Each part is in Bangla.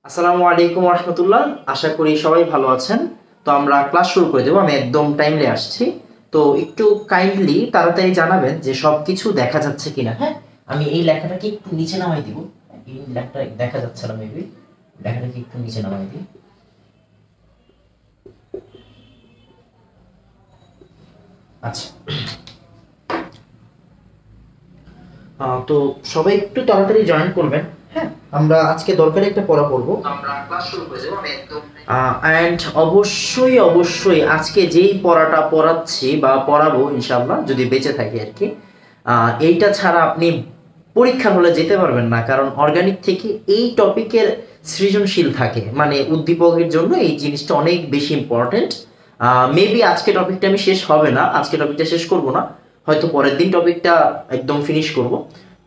আসসালামু আলাইকুম রহমতুল্লাহ। আশা করি সবাই ভালো আছেন। তো আমরা ক্লাস শুরু করে দেবো। আমি একদম টাইমলি আসছি। তো একটু কাইন্ডলি তাড়াতাড়ি জানাবেন যে সবকিছু দেখা যাচ্ছে কিনা। হ্যাঁ, আমি এই লেখাটাকে একটু নিচে নামাই দিব। এই লেখাটা দেখা যাচ্ছে না, মেবি লেখাটাকে একটু নিচে নামাই দিই। আচ্ছা, তো সবাই একটু তাড়াতাড়ি জয়েন করবেন। হ্যাঁ, আমরা আজকে দরকারি একটা পড়া পড়বো। আমরা ক্লাস শুরু করে দেবো। আমি একদম অ্যান্ড অবশ্যই অবশ্যই আজকে যেই পড়াটা পড়াচ্ছি বা পড়াবো ইনশাআল্লাহ, যদি বেঁচে থাকি আর কি, এইটা ছাড়া আপনি পরীক্ষা হলে যেতে পারবেন না। কারণ অর্গানিক থেকে এই টপিকের সৃজনশীল থাকে, মানে উদ্দীপকের জন্য এই জিনিসটা অনেক বেশি ইম্পর্টেন্ট। মেবি আজকে টপিকটা আমি শেষ হবে না, আজকে টপিকটা শেষ করব না, হয়তো পরের দিন টপিকটা একদম ফিনিশ করব।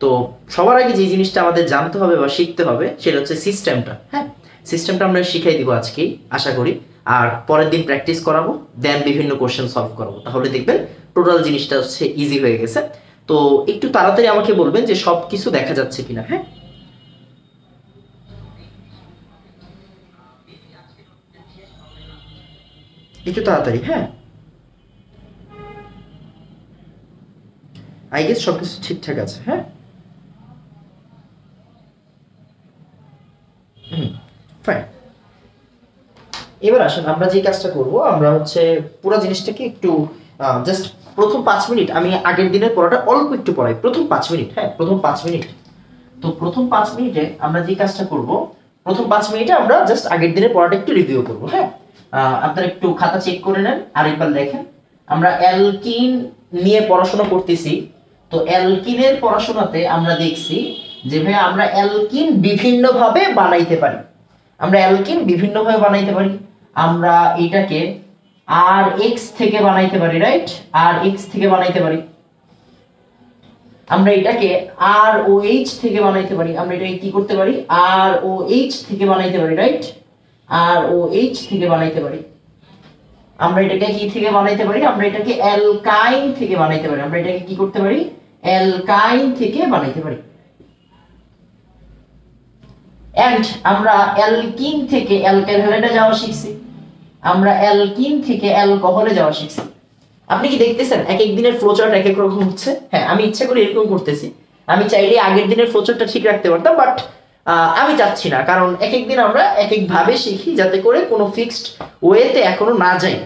তো সবার আগে যে জিনিসটা আমাদের জানতে হবে বা শিখতে হবে সেটা হচ্ছে সিস্টেমটা। হ্যাঁ, সিস্টেমটা আমরা শিখাই দিব আজকেই আশা করি, আর পরের দিন প্র্যাকটিস করাবো, দেন বিভিন্ন কোশ্চেন সলভ করাবো। তাহলে দেখবেন টোটাল জিনিসটা হচ্ছে ইজি হয়ে গেছে। তো একটু তাড়াতাড়ি আমাকে বলবেন যে সব কিছু দেখা যাচ্ছে কিনা। হ্যাঁ, একটু তাড়াতাড়ি। হ্যাঁ, আই গেস সবকিছু ঠিকঠাক আছে। হ্যাঁ, ফাইন। এবার আসেন, আমরা যে কাজটা করব, আমরা হচ্ছে পুরো জিনিসটাকে একটু জাস্ট প্রথম 5 মিনিট আমি আগের দিনের পড়াটা অল্প একটু পড়াই। প্রথম 5 মিনিট, হ্যাঁ, প্রথম 5 মিনিট। তো প্রথম 5 মিনিটে আমরা যে কাজটা করব, প্রথম 5 মিনিটে আমরা জাস্ট আগের দিনের পড়াটা একটু রিভিউ করব। হ্যাঁ, আপনারা একটু খাতা চেক করে নেন, আরেকবার দেখেন। আমরা অ্যালকিন নিয়ে পড়াশোনা করতেছি। তো অ্যালকিনের পড়াশোনাতে আমরা দেখছি যে ভাই আমরা অ্যালকিন বিভিন্নভাবে বানাইতে পারি। আমরা অ্যালকিন বিভিন্নভাবে বানাইতে পারি। আমরা এটাকে আর এক্স থেকে বানাইতে পারি, রাইট? আর এক্স থেকে বানাইতে পারি। আমরা এটাকে আর ও এইচ থেকে বানাইতে পারি। আমরা এটাকে কি করতে পারি? আর ও এইচ থেকে বানাইতে পারি, রাইট? আর ও এইচ থেকে বানাইতে পারি। আমরা এটাকে কি থেকে বানাইতে পারি? আমরা এটাকে অ্যালকাইন থেকে বানাইতে পারি। আমরা এটাকে কি করতে পারি? অ্যালকাইন থেকে বানাইতে পারি। এন্ড আমরা অ্যালকিন থেকে অ্যালকাইল হ্যালাইডে যাওয়া শিখছি। আমরা অ্যালকিন থেকে অ্যালকোহলে যাওয়া শিখছি। আপনি কি দেখতেছেন এক এক দিনের ফ্লোচার্ট এক এক রকম হচ্ছে? হ্যাঁ, আমি ইচ্ছা করে এরকম করতেছি। আমি চাইলে আগের দিনের ফ্লোচার্টটা ঠিক রাখতে পারতাম, বাট আমি চাচ্ছি না, কারণ এক এক দিন আমরা এক এক ভাবে শিখি, যাতে করে কোনো ফিক্সড ওয়েতে এখনো না যাই।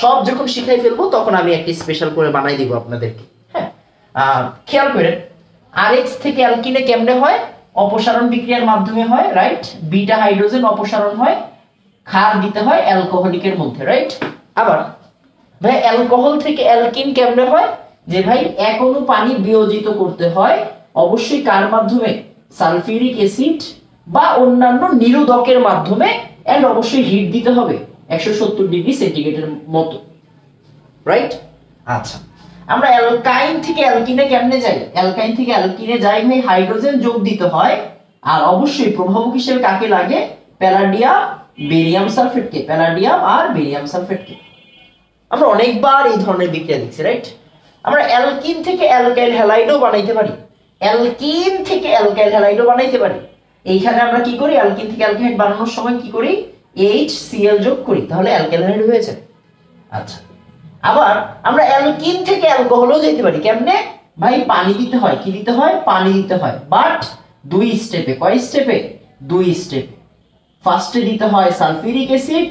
সব যখন শিখাই ফেলবো তখন আমি একটি স্পেশাল করে বানাই দিব আপনাদেরকে। হ্যাঁ, খেয়াল করেন, আরএক্স থেকে অ্যালকিনে কেমনে হয়? অপসারণ বিক্রিয়ার মাধ্যমে হয়, রাইট? বিটা হাইড্রোজেন অপসারণ হয়, ক্ষার দিতে হয় অ্যালকোহলিকের মধ্যে, রাইট? আবার ভাই অ্যালকোহল থেকে অ্যালকিন কেমনে হয়? যে ভাই এক অণু পানি বিয়োজিত করতে হয়, অবশ্যই কার মাধ্যমে? সালফিউরিক অ্যাসিড বা অন্যান্য নিরোধকের মাধ্যমে, এন্ড অবশ্যই হিট দিতে হবে 170 ডিগ্রি সেন্টিগ্রেডের মতো, রাইট? আচ্ছা, আমরা অ্যালকাইন থেকে অ্যালকিনে কেমনে যাই? অ্যালকাইন থেকে অ্যালকিনে যাই ভাই হাইড্রোজেন যোগ দিতে হয়, আর অবশ্যই প্রভাবক হিসেবে কাকে লাগে? প্যালাডিয়াম বেরিয়াম সালফেটকে, প্যালাডিয়াম আর বেরিয়াম সালফেটকে। আমরা অনেকবার এই ধরনের বিক্রিয়া দেখছি, রাইট? আমরা অ্যালকিন থেকে অ্যালকাইল হ্যালাইডও বানাইতে পারি। অ্যালকিন থেকে অ্যালকাইল হ্যালাইডও বানাইতে পারি। এইখানে আমরা কি করি? অ্যালকিন থেকে অ্যালকাইড বানানোর সময় কি করি? HCl যোগ করি, তাহলে অ্যালকাইল হ্যালাইড হয়েছে। আচ্ছা, আবার আমরা অ্যালকিন থেকে অ্যালকোহলও যেতে পারি। কেমনে ভাই? পানি দিতে হয়। কি দিতে হয়? পানি দিতে হয়, বাট 2 স্টেপে। কয় স্টেপে? 2 স্টেপে। ফার্স্টে দিতে হয় সালফিউরিক অ্যাসিড,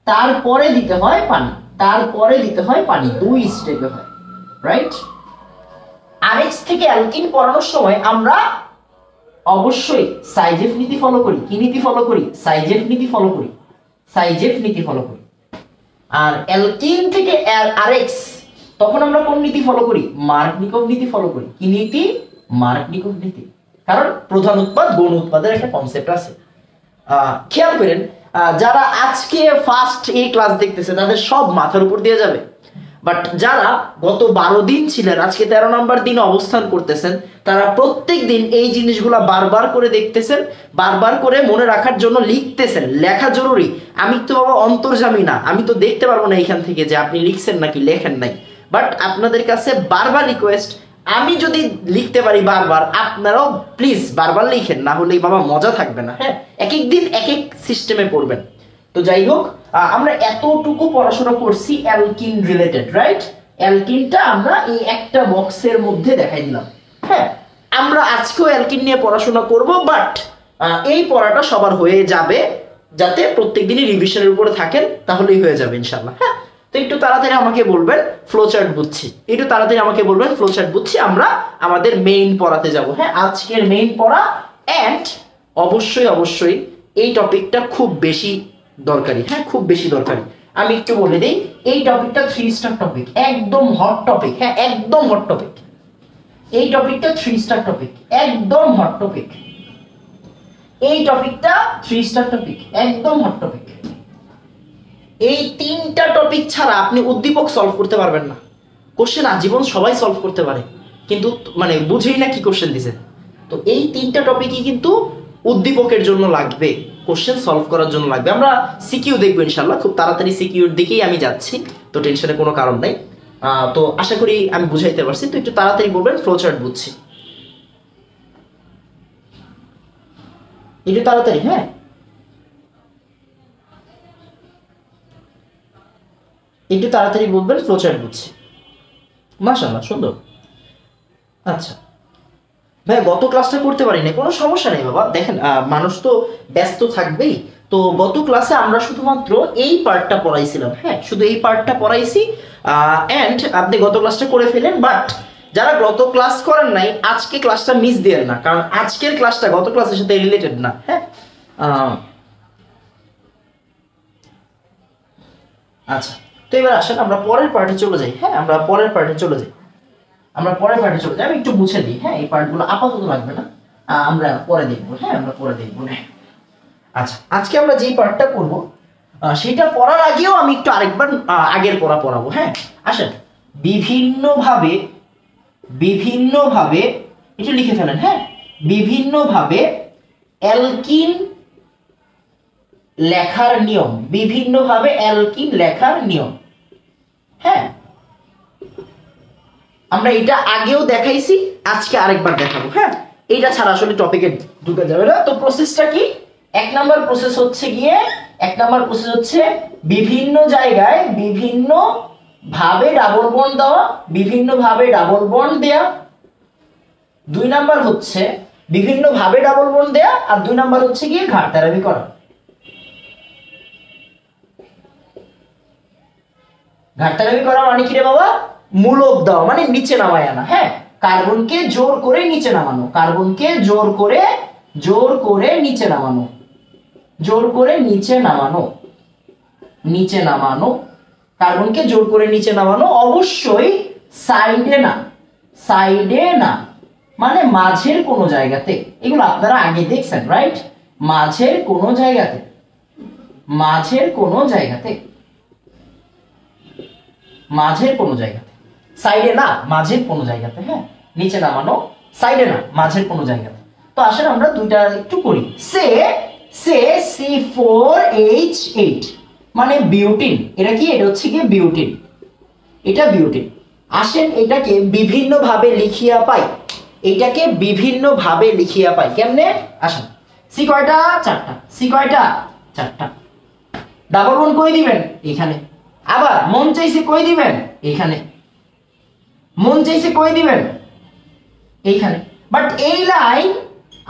তারপরে দিতে হয় পানি, তারপরে দিতে হয় পানি। 2 স্টেপে হয়, রাইট? আরএক্স থেকে অ্যালকিন পড়ানোর সময় আমরা অবশ্যই সাইজেফ নীতি ফলো করি। কি নীতি ফলো করি? সাইজেফ নীতি ফলো করি, সাইজেফ নীতি ফলো করি। আর অ্যালকিন থেকে আরএক্স, তখন আমরা কোন নীতি ফলো করি? মার্কনিকভ নীতি ফলো করি। কি নীতি? মার্কনিকভ নীতি। কারণ প্রধান উৎপাদ গৌণ উৎপাদের একটা কনসেপ্ট আছে। খেয়াল করেন, যারা আজকে ফার্স্ট এই ক্লাস দেখতেছে তাদের সব মাথার উপর দিয়ে যাবে, বাট যারা গত 12 দিন ছিলেন, আজকে 13 নম্বর দিন অবস্থান করতেছেন, তারা প্রত্যেক দিন এই জিনিসগুলা বারবার করে দেখতেছেন, বারবার করে মনে রাখার জন্য লিখতেছেন। লেখা জরুরি। আমি তো বাবা অন্তর্যামী না, আমি তো দেখতে পারবো না এখান থেকে যে আপনি লিখছেন নাকি লেখেন নাই, বাট আপনাদের কাছে বারবার রিকোয়েস্ট, আমি যদি লিখতে পারি বারবার, আপনারাও প্লিজ বারবার লিখেন, না হলে বাবা মজা থাকবে না। হ্যাঁ, এক এক দিন এক এক সিস্টেমে পড়বেন। তো যাই হোক, আমরা এতটুকু পড়াশোনা করছি অ্যালকিন রিলেটেড, রাইট? অ্যালকিনটা আমরা এই একটা বক্সের মধ্যে দেখাই দিলাম। হ্যাঁ, আমরা আজকেও অ্যালকিন নিয়ে পড়াশোনা করব, বাট এই পড়াটা সবার হয়ে যাবে, যাতে প্রত্যেকদিনই রিভিশনের উপরে থাকেন, তাহলেই হয়ে যাবে ইনশাআল্লাহ। হ্যাঁ, তো একটু তাড়াতাড়ি আমাকে বলবেন ফ্লোচার্ট বুঝছি, একটু তাড়াতাড়ি আমাকে বলবেন ফ্লোচার্ট বুঝছি, আমরা আমাদের মেইন পড়াতে যাব। হ্যাঁ, আজকের মেইন পড়া। অ্যান্ড অবশ্যই অবশ্যই এই টপিকটা খুব বেশি দরকারি। হ্যাঁ, খুব বেশি দরকারি। আমি একটু বলে দিই, এই টপিকটা 3 স্টার টপিক, একদম হট টপিক। হ্যাঁ, একদম হট টপিক। এই টপিকটা 3 স্টার টপিক, একদম হট টপিক। এই টপিকটা 3 স্টার টপিক, একদম হট টপিক। এই 3টা টপিক ছাড়া আপনি উদ্দীপক সলভ করতে পারবেন না। কোশ্চেন আজীবন সবাই সলভ করতে পারে, কিন্তু মানে বুঝেই না কি কোশ্চেন দিছে। তো এই 3টা টপিকই কিন্তু উদ্দীপকের জন্য লাগবে, কোশ্চেন সলভ করার জন্য লাগবে। আমরা সিকিউ দেখবো ইনশাআল্লাহ, খুব তাড়াতাড়ি সিকিউর দিকেই আমি যাচ্ছি, তো টেনশনের কোনো কারণ নাই। তো আশা করি আমি বুঝাইতে পারছি। তো একটু তাড়াতাড়ি বলবেন ফ্লোচার্ট বুঝছি, একটু তাড়াতাড়ি। হ্যাঁ, একটু তাড়াতাড়ি বলবেন ফ্লোচার্ট বুঝছি। মাশাআল্লাহ, সুন্দর। আচ্ছা ভাই, গত ক্লাসটা করতে পারিনি, কোনো সমস্যা নেই বাবা। দেখেন, মানুষ তো ব্যস্ত থাকবেই। তো গত ক্লাসে আমরা শুধুমাত্র এই পার্টটা পড়াইছিলাম। হ্যাঁ, শুধু এই পার্টটা পড়াইছি। অ্যান্ড আপনি গত ক্লাসটা করে ফেলেন, বাট যারা গত ক্লাস করেন নাই, আজকে ক্লাসটা মিস দিয়েন না, কারণ আজকের ক্লাসটা গত ক্লাসের সাথে রিলেটেড না। হ্যাঁ, আচ্ছা, তো এবার আসেন আমরা পরের পার্টে চলে যাই। হ্যাঁ, আমরা পরের পার্টে চলে যাই। আমি একটু মুছে দিই। হ্যাঁ, এই পার্টগুলো আপাতত লাগবে না, আমরা পরে দেখবো। হ্যাঁ, আমরা পরে দেখবো। আচ্ছা, আজকে আমরা যেই পার্টটা করব, সেটা পড়ার আগেও আমি একটু আরেকবার আগের পড়া পড়াবো। হ্যাঁ, আসেন, বিভিন্নভাবে একটু লিখে ফেলেন। হ্যাঁ, বিভিন্নভাবে অ্যালকিন লেখার নিয়ম, বিভিন্নভাবে অ্যালকিন লেখার নিয়ম। হ্যাঁ, আমরা এটা আগেও দেখাইছি, আজকে আরেকবার দেখাবো। হ্যাঁ, এইটা ছাড়া আসলে টপিকে ঢুকে যাবে না। তো প্রসেসটা কি? এক নাম্বার প্রসেস হচ্ছে বিভিন্ন জায়গায় বিভিন্ন ভাবে ডাবল বন্ড দেওয়া, বিভিন্ন ভাবে ডাবল বন্ড দেয়া। 2 নাম্বার হচ্ছে বিভিন্ন ভাবে ডাবল বন্ড দেয়া, আর 2 নাম্বার হচ্ছে গিয়ে ঘাড়তারাবি করা। ঘাড়তারাবি করা মানে কি রে বাবা? মূলক দেওয়া, মানে নিচে নামায় আনা। হ্যাঁ, কার্বনকে জোর করে নিচে নামানো, কার্বনকে জোর করে নিচে নামানো, জোর করে নিচে নামানো, নিচে নামানো, কার্বনকে জোর করে নিচে নামানো। অবশ্যই সাইডে না, সাইডে না মানে মাঝের কোনো জায়গাতে। এগুলো আপনারা আগে দেখছেন, রাইট? মাঝের কোনো জায়গাতে, মাঝের কোনো জায়গাতে, মাঝের কোনো জায়গাতে, সাইডে না মাঝের কোনো জায়গাতে। হ্যাঁ, নিচে নামানো, সাইডে না মাঝের কোনো জায়গাতে। তো আসলে আমরা দুইটা একটু করি। সে C4H8 মানে বিউটিন। এটা কি? এটা হচ্ছে কি বিউটিন, এটা বিউটিন। আসেন এটাকে বিভিন্ন ভাবে লিখিয়া পাই, এটাকে বিভিন্ন ভাবে লিখিয়া পাই। কেমনে? আসেন, সি কয়টা? 4টা। সি কয়টা? 4টা। ডাবল বন্ড কই দিবেন? এখানে। আবার মন চাইছে কই দিবেন? এখানে। মন চাইছে কই দিবেন? এইখানে। বাট এই লাইন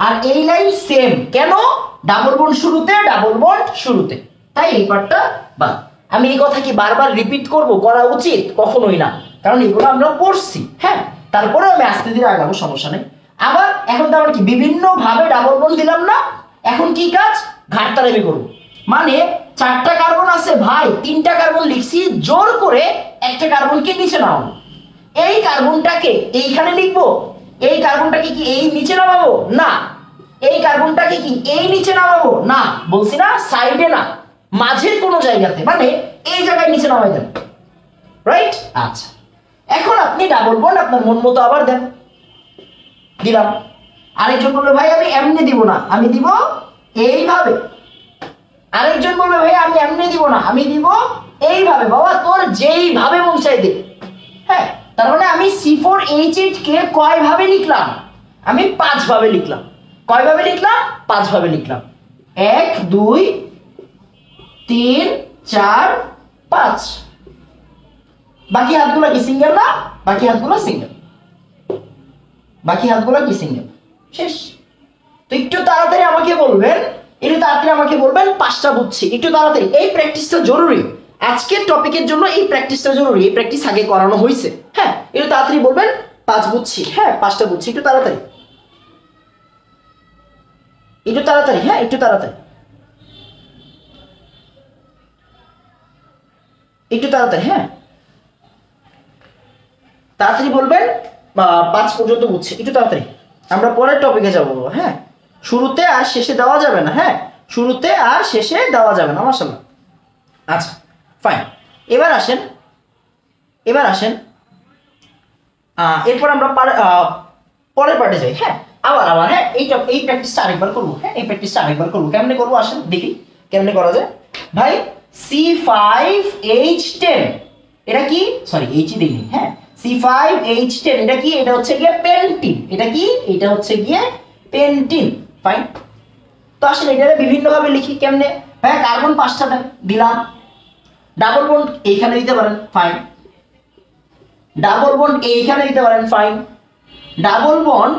আর এই লাইন সেম। কেন? ডাবল বন্ড শুরুতে, ডাবল বন্ড শুরুতে, তাই এই পার্টটা বাদ। আমি এই কথা কি বারবার রিপিট করব? করা উচিত? কখনোই না, কারণ এগুলো আমরা পড়ছি। হ্যাঁ, তারপরে আমি আস্তে ধীরে আগাবো, সমস্যা নেই। আবার এখন তো আমরা কি বিভিন্ন ভাবে ডাবল বন্ড দিলাম না? এখন কি কাজ? ঘাড়তারাবি করব। মানে 4টা কার্বন আছে ভাই, 3টা কার্বন লিখছি, জোর করে একটা কার্বনকে নিচে নামাবো। এই কার্বনটাকে এইখানে লিখবো, এই কার্বনটাকে কি এই নিচে নামাবো? না। এই কার্বনটাকে কি এই নিচে নামাবো? না। বলছি না, সাইডে না মাঝের কোনো জায়গাতে, মানে এই জায়গায় নিচে নামাই দেন, রাইট? আচ্ছা, এখন আপনি ডাবল বন্ড আপনার মন মতো আবার দেন। দিলাম। আরেকজন বলবে ভাই আমি এমনি দিব না, আমি দিব এইভাবে। আরেকজন বলবে ভাই আমি এমনি দিব না, আমি দিব এইভাবে। বাবা তোর যেইভাবে মন চাই দে। হ্যাঁ, তার মানে আমি C4H8 কে কয় ভাবে লিখলাম? আমি 5 ভাবে লিখলাম। কয় ভাবে লিখলাম? 5 ভাবে লিখলাম। 1 2 3 4 5। বাকি হাতগুলো কি সিঙ্গেল না? বাকি হাতগুলো সিঙ্গেল। বাকি হাতগুলো কি সিঙ্গেল? শেষ। তো একটু তাড়াতাড়ি আমাকে বলবেন, পাঁচটা বুঝছি একটু তাড়াতাড়ি। এই প্র্যাকটিসটা জরুরি, আজকের টপিকের জন্য এই প্র্যাকটিসটা জরুরি। এই প্র্যাকটিস আগে করানো হয়েছে। হ্যাঁ, একটু তাড়াতাড়ি বলবেন 5 বুঝছি। হ্যাঁ, 5টা বুঝছি। একটু তাড়াতাড়ি, একটু তাড়াতাড়ি। হ্যাঁ, একটু তাড়াতাড়ি, একটু তাড়াতাড়ি। হ্যাঁ, তাড়াতাড়ি বলবেন 5 পর্যন্ত বুঝছি। একটু তাড়াতাড়ি, আমরা পরের টপিকে যাবো। হ্যাঁ, শুরুতে আর শেষে দেওয়া যাবে না। হ্যাঁ, শুরুতে আর শেষে দেওয়া যাবে না। মাশাআল্লাহ। আচ্ছা, ফাইন। এবার আসেন এরপর আমরা পরের পার্টে যাই। হ্যাঁ, আবার হ্যাঁ, এই প্র্যাকটিসটা আরেকবার করবো। হ্যাঁ, এই প্র্যাকটিসটা আরেকবার করবো। কেমনে করবো আসেন দেখি কেমনে করা যায়। ভাই C5H10 এটা কি? সরি, H দেইনি। হ্যাঁ, C5H10 এটা কি? এটা হচ্ছে গিয়ে পেন্টিন। এটা কি? এটা হচ্ছে গিয়ে পেন্টিন। ফাইন। তো আসলে এটা বিভিন্ন ভাবে লিখি। কেমনে? ভাই কার্বন 5টা দিলাম। ডাবল বন্ড এইখানে দিতে পারেন। ফাইন। ডাবল বন্ড এইখানে দিতে পারেন। ফাইন। ডাবল বন্ড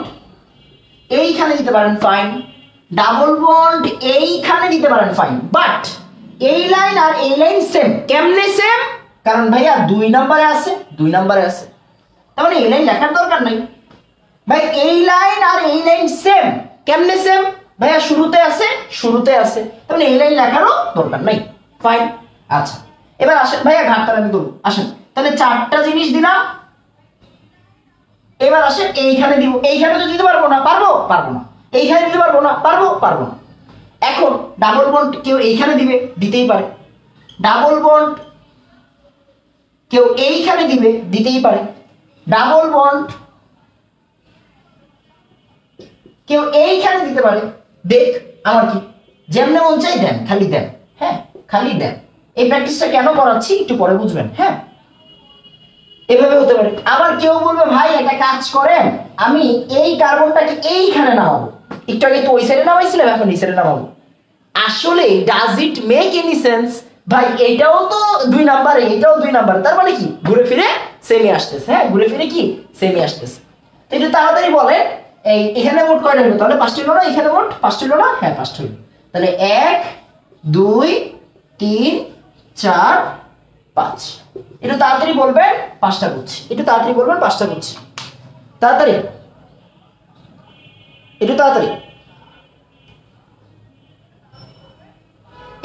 এইখানে দিতে পারেন। ফাইন। ডাবল বন্ড এইখানে দিতে পারেন। ফাইন। বাট এই লাইন আর এই লাইন সেম। কেমনে সেম? কারণ ভাইয়া 2 নম্বরে আছে, 2 নম্বরে আছে, তার মানে এই লাইন লেখার দরকার নাই। ভাই এই লাইন আর এই লাইন সেম। কেমনে সেম? ভাইয়া শুরুতে আছে, শুরুতে আছে, তার মানে এই লাইন লেখারও দরকার নাই। ফাইন। আচ্ছা, এবার আসেন ভাইয়া ঘাটটা আমি করবো। আসেন, তাহলে 4টা জিনিস দিলাম। এবার আসেন এইখানে দিব। এইখানে তো দিতে পারবো না। পারবো না। এইখানে দিতে পারবো না। পারবো না। এখন ডাবল বন্ড কেউ এইখানে দিবে, দিতেই পারে। ডাবল বন্ড কেউ এইখানে দিবে, দিতেই পারে। ডাবল বন্ড কেউ এইখানে দিতে পারে। দেখ আমার কি যেমনে মন চাই দেন, খালি দেন। হ্যাঁ, খালি দেন। এই প্র্যাকটিসটা কেন করাচ্ছি একটু পরে বুঝবেন। হ্যাঁ, এভাবে হতে পারে। আবার কেউ বলবে ভাই একটা কাজ করেন, আমি এই কার্বনটাকে এইখানে নামাবো। একটু আগে তো ওই সাইডে নামাইছিলাম, এখন এই সাইডে নামাবো। আসলে does it make any sense? ভাই এটাও তো 2 নাম্বারে, এটাও 2 নাম্বারে, তার মানে কি ঘুরে ফিরে সেমই আসতেছে। হ্যাঁ, ঘুরে ফিরে কি সেমই আসতেছে। তো একটু তাড়াতাড়ি বলেন, এখানে মোট কয়টা হলো? তাহলে 5টা হলো না? এখানে মোট 5টা হলো না? হ্যাঁ, 5টা হলো। তাহলে 1 2 3 4 5। একটু তাড়াতাড়ি বলবেন 5টা বুঝছি। একটু তাড়াতাড়ি বলবেন 5টা বুঝছি। তাড়াতাড়ি, একটু তাড়াতাড়ি।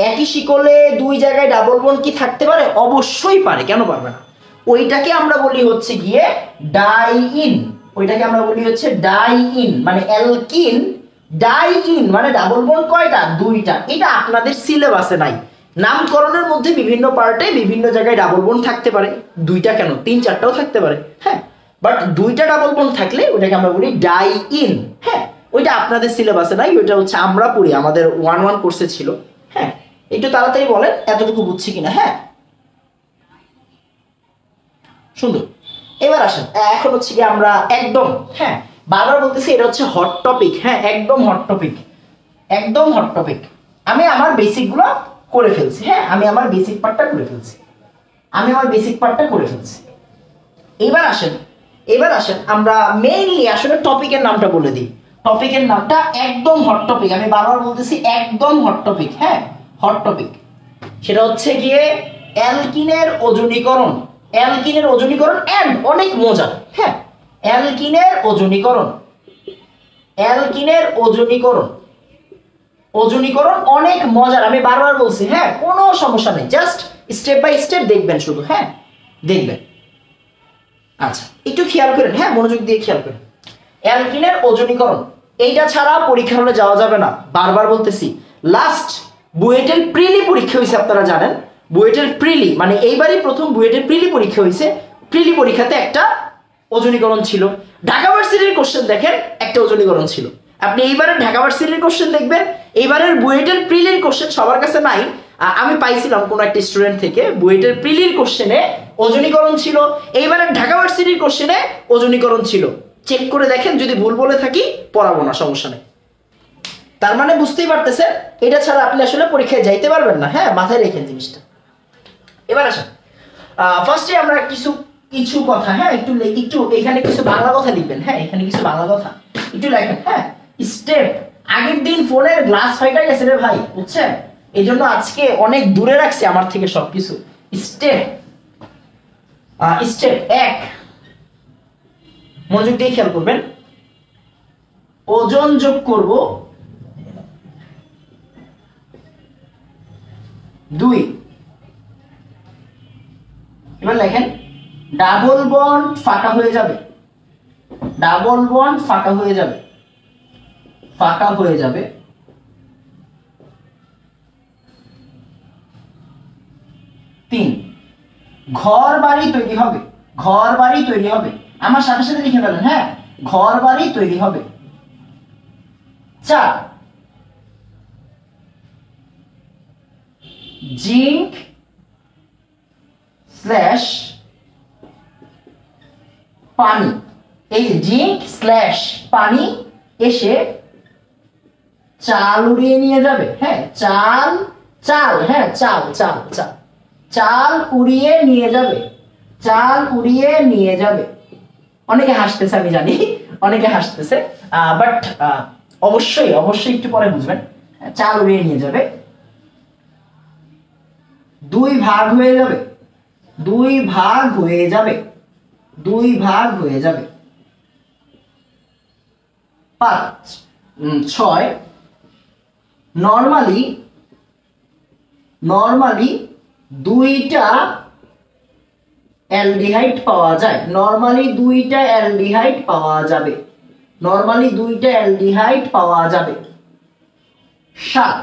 একই শিকলে 2 জায়গায় ডাবল বন্ড কি থাকতে পারে? অবশ্যই পারে, কেন পারবে না? ওইটাকে আমরা বলি হচ্ছে গিয়ে ডাইইন। ওইটাকে আমরা বলি হচ্ছে ডাইইন, মানে অ্যালকিন। ডাইইন মানে ডাবল বন্ড কয়টা? 2টা। এটা আপনাদের সিলেবাসে নাই। নামকরণের মধ্যে বিভিন্ন পার্টে বিভিন্ন জায়গায় ডাবল বন্ড থাকতে পারে। 2টা কেন, 3 4টাও থাকতে পারে। হ্যাঁ, বাট 2টা ডাবল বন্ড থাকলে ওইটাকে আমরা বলি ডাইইন। হ্যাঁ, ওইটা আপনাদের সিলেবাসে নাই, ওইটা হচ্ছে আমরা পড়ি, আমাদের 1 কোর্সে ছিল। হ্যাঁ, একটু তাড়াতাড়ি বলেন এতটুকু বুঝছি কিনা। হ্যাঁ, সুন্দর। এবার আসেন, এখন হচ্ছে কি আমরা একদম, হ্যাঁ বারবার বলতেছি এটা হচ্ছে হট টপিক। হ্যাঁ, একদম হট টপিক, একদম হট টপিক। আমি আমার বেসিকগুলো করে ফেলছি। হ্যাঁ, আমি আমার বেসিক পার্টটা করে ফেলছি। এবার আসেন আমরা মেইনলি আসলে টপিকের নামটা বলে দিই। টপিকের নামটা একদম হট টপিক। আমি বারবার বলতেছি একদম হট টপিক। হ্যাঁ, হট টপিক। সেটা হচ্ছে গিয়ে অ্যালকিনের ওজনীকরণ। অ্যালকিনের ওজনীকরণ এন্ড অনেক মজা। হ্যাঁ, অ্যালকিনের ওজনীকরণ। অ্যালকিনের ওজনীকরণ, ওজনীকরণ অনেক মজার। আমি বারবার বলছি। হ্যাঁ, কোনো সমস্যা নেই, জাস্ট স্টেপ বাই স্টেপ দেখবেন শুধু। হ্যাঁ, দেখবেন। আচ্ছা, একটু খেয়াল করেন। হ্যাঁ, মনোযোগ দিয়ে খেয়াল করেন। অ্যালকিনের ওজনীকরণ, এইটা ছাড়া পরীক্ষা হলে যাওয়া যাবে না। বারবার বলতেছি, লাস্ট বুয়েটের প্রিলি পরীক্ষা হয়েছে, আপনারা জানেন। বুয়েটের প্রিলি মানে এইবারই প্রথম বুয়েটের প্রিলি পরীক্ষা হয়েছে। প্রিলি পরীক্ষাতে একটা ওজনীকরণ ছিল। ঢাকা ভার্সিটির কোশ্চেন দেখেন, একটা ওজনীকরণ ছিল। আপনি এইবারের ঢাকা ভার্সিটির কোশ্চেন দেখবেন, এইবারের বুয়েটের প্রিলির কোশ্চেন সবার কাছে নাই। আমি পাইছিলাম কোনো একটা স্টুডেন্ট থেকে বুয়েটের প্রিলির কোশ্চেনে ওজনীকরণ ছিল। এইবারে ঢাকা ভার্সিটির কোশ্চেনে ওজনীকরণ ছিল। চেক করে দেখেন, যদি ভুল বলে থাকি পড়াবো না, সমস্যা নেই। তার মানে বুঝতেই পারতেছেন এটা ছাড়া আপনি আসলে পরীক্ষায় যাইতে পারবেন না। হ্যাঁ, মাথায় রেখেন জিনিসটা। এবার আসেন, ফার্স্টে আমরা কিছু কিছু কথা, হ্যাঁ একটু এখানে কিছু বাংলা কথা লিখবেন। হ্যাঁ, এখানে কিছু বাংলা কথা একটু লেখেন। হ্যাঁ, স্টেপ। আগের দিন ফোনের গ্লাস ফাইটা গেছে রে ভাই, বুঝছেন? এই জন্য আজকে অনেক দূরে রাখছি আমার থেকে সবকিছু। স্টেপ স্টেপ 1, মনোযোগ দিয়ে খেয়াল করবেন। ওজন যোগ করব 2। এবার লেখেন ডাবল বন্ড ফাঁকা হয়ে যাবে, ডাবল বন্ড ফাঁকা হয়ে যাবে, ফাঁকা হয়ে যাবে। 3, ঘর বাড়ি তৈরি হবে, ঘর বাড়ি তৈরি হবে। আমার সাথে সাথে লিখে ফেলেন। হ্যাঁ, ঘর বাড়ি তৈরি হবে। 4, জিঙ্ক স্ল্যাশ পানি। এই জিঙ্ক স্ল্যাশ পানি এসে চাল উড়িয়ে নিয়ে যাবে। হ্যাঁ, চাল চাল হ্যাঁ চাল চাল চাল চাল উড়িয়ে নিয়ে যাবে, চাল উড়িয়ে নিয়ে যাবে। অনেকে হাসতেছে, আমি জানি অনেকে হাসতেছে, বাট অবশ্যই অবশ্যই একটু পরে বুঝবেন। চাল উড়িয়ে নিয়ে যাবে। 2 ভাগ হয়ে যাবে, 2 ভাগ হয়ে যাবে, 2 ভাগ হয়ে যাবে। 6, নরমালি 2টা অ্যালডিহাইড পাওয়া যায়, নরমালি 2টা অ্যালডিহাইড পাওয়া যাবে, নরমালি 2টা অ্যালডিহাইড পাওয়া যাবে। 7,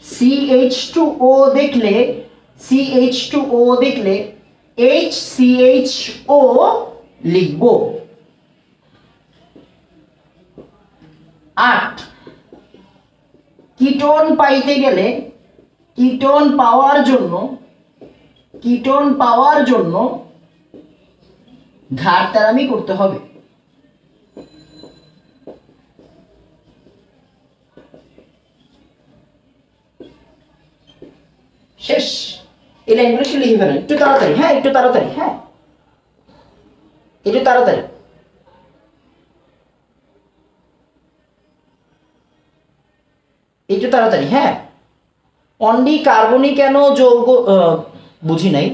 CH2O দেখলে HCHO লিখবো। 8, কিটোন পাইতে গেলে, কিটোন পাওয়ার জন্য ঘাড়তারামি করতে হবে। শেষ। এই লাইনগুলো একটু লিখে ফেলেন একটু তাড়াতাড়ি। হ্যাঁ, একটু তাড়াতাড়ি। হ্যাঁ, একটু তাড়াতাড়ি। একটু তাড়াতাড়ি। হ্যাঁ, অনলি কার্বনই কেন যৌগ, বুঝি নাই।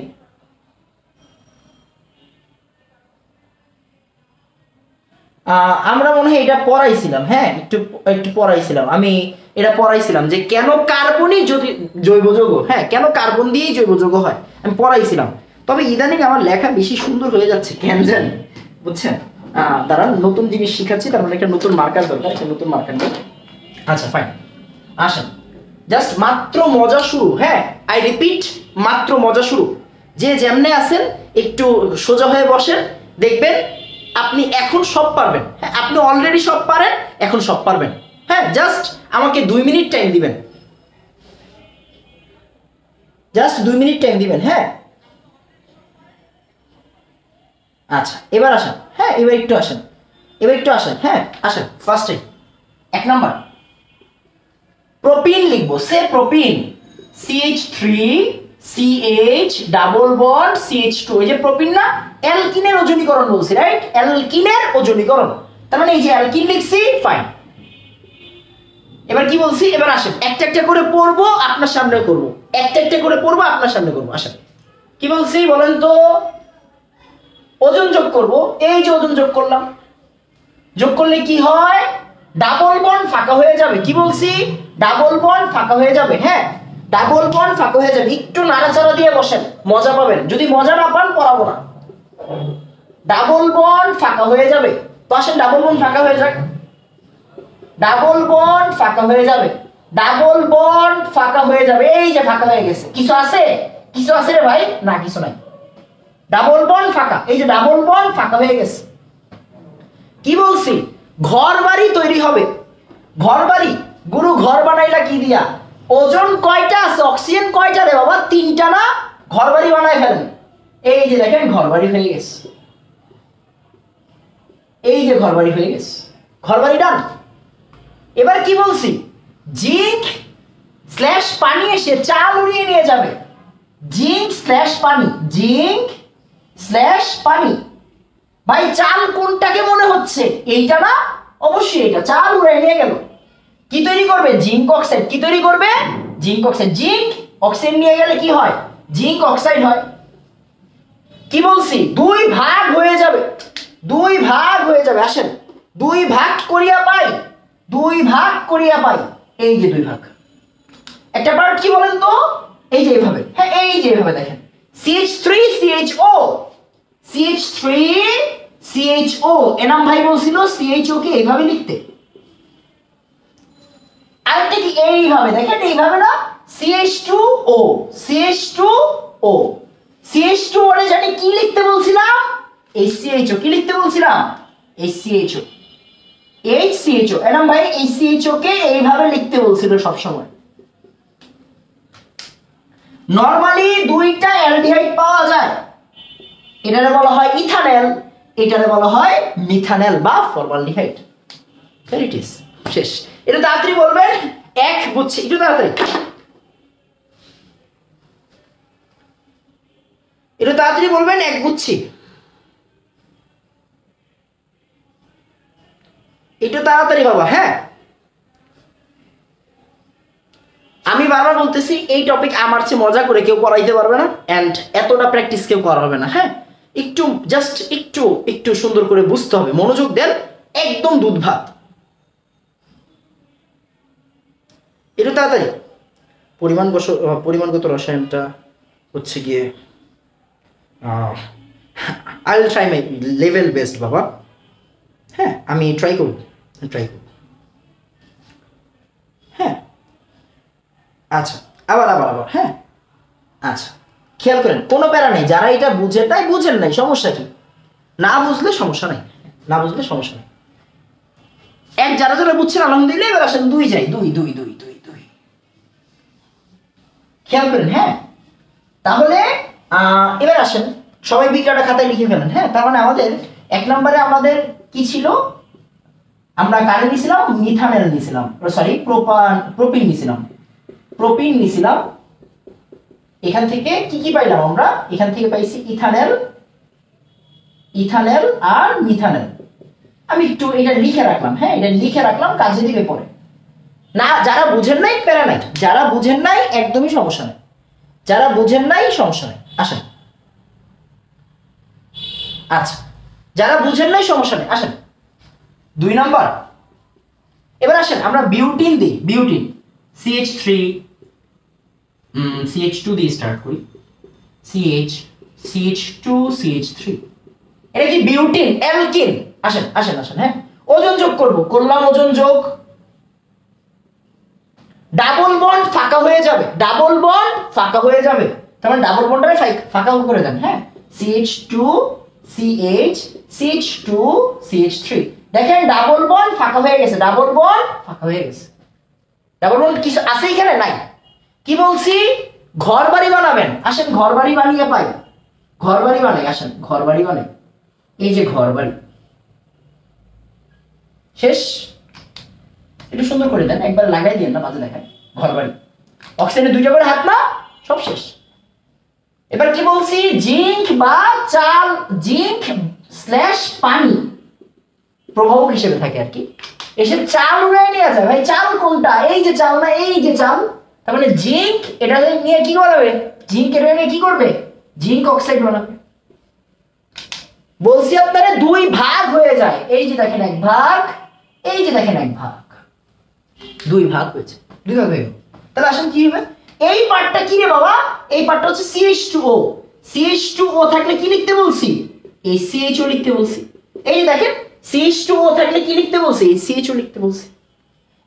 আমরা মনে হয় এটা পড়াইছিলাম। হ্যাঁ, একটু একটু পড়াইছিলাম, আমি এটা পড়াইছিলাম যে কেন কার্বনই যদি জৈব যৌগ। হ্যাঁ, কেন কার্বন দিয়েই জৈব যৌগ হয়, আমি পড়াইছিলাম। তবে ইদানিং আমার লেখা বেশি সুন্দর হয়ে যাচ্ছে, কেন জানেন? বুঝছেন? দাঁড়ান, নতুন জিনিস শিখাচ্ছি, তার মানে একটা নতুন মার্কার দরকার, একটা নতুন মার্কার নেই। আচ্ছা, ফাইন। আসেন, জাস্ট মাত্র মজা শুরু। হ্যাঁ, আই রিপিট, মাত্র মজা শুরু। যে যেমনে আছেন একটু সোজা হয়ে বসেন, দেখবেন আপনি এখন সব পারবেন। হ্যাঁ, আপনি অলরেডি সব পারেন, এখন সব পারবেন। হ্যাঁ, জাস্ট আমাকে 2 মিনিট টাইম দিবেন, জাস্ট 2 মিনিট টাইম দিবেন। হ্যাঁ, আচ্ছা, এবার আসেন। হ্যাঁ, এবার একটু আসেন, এবার একটু আসেন। হ্যাঁ, আসেন। ফার্স্টে 1 নাম্বার প্রোপিন লিখবো। সে propene, CH3 CH double bond CH2। এই যে প্রোপিন না, অ্যালকিনের ওজনীকরণ বলছি, রাইট? অ্যালকিনের ওজনীকরণ। তার মানে এই যে অ্যালকিন লিখছি, ফাইন। এবার কি বলছি? এবার আসেন, একটা একটা করে পড়বো, আপনার সামনে করব, একটা একটা করে পড়বো, আপনার সামনে করবো। আসেন, কি বলছি বলেন তো? ওজন যোগ করব। এই যে ওজন যোগ করলাম, যোগ করলে কি হয়? ডাবল বন্ড ফাঁকা হয়ে যাবে। কি বলছি? ডাবল বন্ড ফাঁকা হয়ে যাবে। হ্যাঁ, ডাবল বন্ড ফাঁকা হয়ে যাবে। একটু নাড়াচাড়া দিয়ে বসেন, মজা পাবেন। যদি মজা না পান, পড়াবো না। ডাবল বন্ড ফাঁকা হয়ে যাবে। তো আসেন, ডাবল বন্ড ফাঁকা হয়ে যাক। ডাবল বন্ড ফাঁকা হয়ে যাবে, ডাবল বন্ড ফাঁকা হয়ে যাবে। এই যে ফাঁকা হয়ে গেছে। কিছু আছে? কিছু আছে রে ভাই? না, কিছু নাই। ডাবল বন্ড ফাঁকা। এই যে ডাবল বন্ড ফাঁকা হয়ে গেছে। কি বলছি? ঘর বাড়ি তৈরি হবে। ঘর বাড়ি, গুরু ঘর বানাইলা কি দিয়া? ওজন কয়টা আছে, অক্সিজেন কয়টা রে বাবা, 3টা না? ঘরবাড়ি বানায় ফেলেন। এই যে দেখেন ঘরবাড়ি হয়ে গেছে, এই যে ঘরবাড়ি হয়ে গেছে, ঘরবাড়ি ডান। এবার কি বলছি, জিঙ্ক স্ল্যাশ পানি এসে চাল উড়িয়ে নিয়ে যাবে। জিঙ্ক স্ল্যাশ পানি, জিঙ্ক স্ল্যাশ পানি। ভাই চাল কোনটাকে মনে হচ্ছে, এইটা না? অবশ্যই এটা, চাল উড়ে নিয়ে গেল। কি তৈরি করবে, জিঙ্ক অক্সাইড। কি তৈরি করবে, জিঙ্ক অক্সাইড। জিঙ্ক অক্সাইড নিয়ে গেলে কি হয়, জিঙ্ক অক্সাইড হয়। কি বলছি, 2 ভাগ হয়ে যাবে, 2 ভাগ হয়ে যাবে। আসেন 2 ভাগ করিয়া পাই, 2 ভাগ করিয়া পাই, এই যে 2 ভাগ। একটা পার্ট কি বলেন তো, এই যে এইভাবে, হ্যাঁ এই যে এইভাবে দেখেন, CH3CHO, CH3CHO। এনাম ভাই বলছিল CHO কে এইভাবে লিখতে, আরেকটা কি এইভাবে দেখেন, এইভাবে না, CH2O, CH2O, CH2O এর জানি কি লিখতে বলছিলাম, HCHO। কি লিখতে বলছিলাম, HCHO, HCHO। এরকম ভাই HCHO কে এইভাবে লিখতে বলছিল সব সময়। নরমালি 2টা অ্যালডিহাইড পাওয়া যায়, এটারে বলা হয় ইথানল, এটারে বলা হয় মিথানল বা ফর্মালডিহাইড। দেয়ার ইট ইজ, শেষ। এটা তাড়াতাড়ি বলবেন, এক বুঝছি, একটু তাড়াতাড়ি, এটা তাড়াতাড়ি বলবেন, এক বুঝছি, একটু তাড়াতাড়ি বাবা। হ্যাঁ আমি বারবার বলতেছি, এই টপিক আমার চেয়ে মজা করে কেউ পড়াইতে পারবে না, এন্ড এতটা প্র্যাকটিস কেউ করাবে না। হ্যাঁ একটু জাস্ট একটু সুন্দর করে বুঝতে হবে, মনোযোগ দেন, একদম দুধ ভাত। একটু তাড়াতাড়ি। পরিমাণগত রসায়নটা হচ্ছে গিয়ে I will try my level best বাবা। হ্যাঁ আমি ট্রাই করব। হ্যাঁ আচ্ছা, আবার। হ্যাঁ আচ্ছা খেয়াল করেন, কোনো প্যারা নেই, যারা এটা বুঝেন নাই, সমস্যা কি, না বুঝলে সমস্যা নাই, এক যারা বুঝছেন আলহামদুলিল্লাহ। এবার আসেন 2 যাই, 2 খেয়াল করেন। হ্যাঁ তাহলে এবার আসেন সবাই বিক্রয়টা খাতায় লিখে ফেলেন। হ্যাঁ তার মানে আমাদের 1 নম্বরে আমাদের কি ছিল, আমরা কারে নিছিলাম, মিথানল নিছিলাম, সরি প্রোপিন নিছিলাম। এখান থেকে কি পাইলাম আমরা, এখান থেকে পাইছি ইথানল আর মিথানল। আমি একটু এটা লিখে রাখলাম। হ্যাঁ এটা লিখে রাখলাম, কাজে দিবে পরে। না যারা বুঝেন নাই প্যারা নাই, যারা বুঝেন নাই একদমই সমস্যা নেই, আসেন। আচ্ছা যারা বুঝেন নাই সমস্যা নেই, আসেন 2 নাম্বার। এবার আসেন আমরা বিউটিন দিই, বিউটিন CH2 দিয়ে স্টার্ট করি, CH2CH3, এটা কি বিউটিন, অ্যালকিন। আসেন। হ্যাঁ ওজন যোগ করলাম, ওজন যোগ, ডাবল বন্ড ফাঁকা হয়ে যাবে, তার মানে ডাবল বন্ডটাকে ফাঁকা করে দেন। হ্যাঁ CH2CH3, দেখেন ডাবল বন্ড ফাঁকা হয়ে গেছে, ডাবল বন্ড কিছু আছে এখানে নাই। কি বলছি, ঘর বাড়ি বানাবেন। আসেন ঘর বাড়ি বানিয়ে পাই, আসেন ঘর বাড়ি বানাই, এই যে ঘর বাড়ি। শেষ, একটু সুন্দর করে দেন, একবার লাগাই দিন না, বাজে দেখায়। ঘর বাড়ি, অক্সিজেনের 2টা করে হাত না, সব শেষ। এবার কি বলছি, জিঙ্ক বা চাল, জিঙ্ক স্ল্যাশ পানি প্রভাবক হিসেবে থাকে আর কি, এসে চাল উড়ে নিয়ে যায়। ভাই চাল কোনটা, এই যে চাল না, এই যে চাল, তার মানে জিঙ্ক এটা নিয়ে কি বানাবে, জিঙ্ক এটা নিয়ে কি করবে, জিঙ্ক অক্সাইড বানাবে। বলছি আপনারা 2 ভাগ হয়ে যায়, এই যে দেখেন 1 ভাগ, এই যে দেখেন 1 ভাগ, 2 ভাগ হয়েছে, 2 ভাগ হয়ে গেল। তাহলে আসেন কি হবে, এই পার্টটা কি রে বাবা, এই পার্টটা হচ্ছে CH2O থাকলে কি লিখতে বলছি, এই CHO লিখতে বলছি। এই যে দেখেন CH2O থাকলে কি লিখতে বলছি, এই CHO লিখতে বলছি।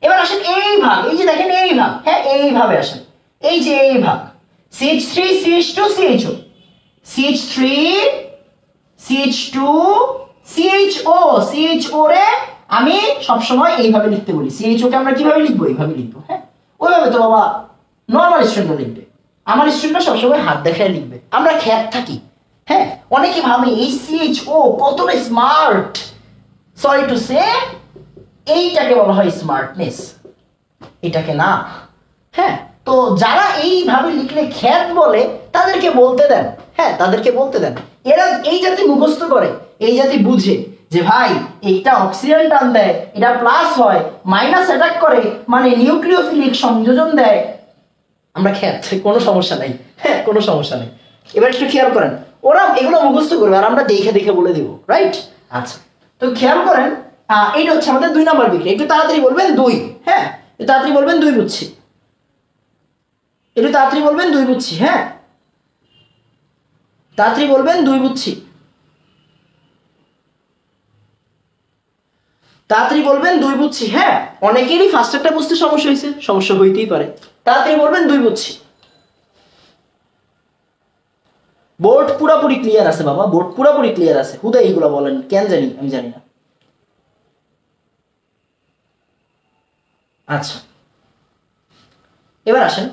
এবার আসেন এই ভাগ, এই যে দেখেন এই ভাগ, হ্যাঁ এইভাবে আসেন, এই যে এই ভাগ, CH3 CH2 CHO, CH3 CH2 CHO রে আমি সব সময় এইভাবে লিখতে বলি, CHO কে আমরা কিভাবে লিখবো, এইভাবে লিখবো। হ্যাঁ ওইভাবে তো বাবা নর্মাল স্টুডেন্টরা লিখবে, আমার স্টুডেন্টরা সবসময় হাত দেখায় লিখবে। আমরা খ্যাত থাকি, হ্যাঁ, অনেকে ভাবে ACHO কতটা স্মার্ট। সরি টু সে, এইটাকে বলা হয় স্মার্টনেস, এটাকে না। হ্যাঁ, তো যারা এইভাবে লিখলে খ্যাত বলে তাদেরকে বলতে দেন, হ্যাঁ তাদেরকে বলতে দেন। এরা এই জাতি মুখস্থ করে, এই জাতি বুঝে যে ভাই এইটা অক্সিজেন টান দেয়, এটা প্লাস হয়, মাইনাস অ্যাটাক করে, মানে নিউক্লিওফিলিক সংযোজন দেয়। আমরা খ্যাত, কোনো সমস্যা নেই, হ্যাঁ কোনো সমস্যা নেই। এবার একটু খেয়াল করেন, ওরা এগুলো মুখস্থ করবে আর আমরা দেখে দেখে বলে দিব, রাইট? আচ্ছা, তো খেয়াল করেন, এইটা হচ্ছে আমাদের 2 নম্বর বিক্রি। একটু তাড়াতাড়ি বলবেন 2, হ্যাঁ একটু তাড়াতাড়ি বলবেন 2 বুঝছি, একটু তাড়াতাড়ি বলবেন 2 বুঝছি, হ্যাঁ তাড়াতাড়ি বলবেন 2 বুঝছি, তাড়াতাড়ি বলবেন 2 বুঝছি। হ্যাঁ, অনেকেরই ফার্স্ট একটা বুঝতে সমস্যা হয়েছে, সমস্যা হইতেই পারে, তাড়াতাড়ি বলবেন 2 বুঝছি। বোর্ড পুরোপুরি ক্লিয়ার আছে বাবা, বোর্ড পুরোপুরি ক্লিয়ার আছে, হুদা এইগুলো বলেন কেন জানি, আমি জানি না। আচ্ছা, এবার আসেন,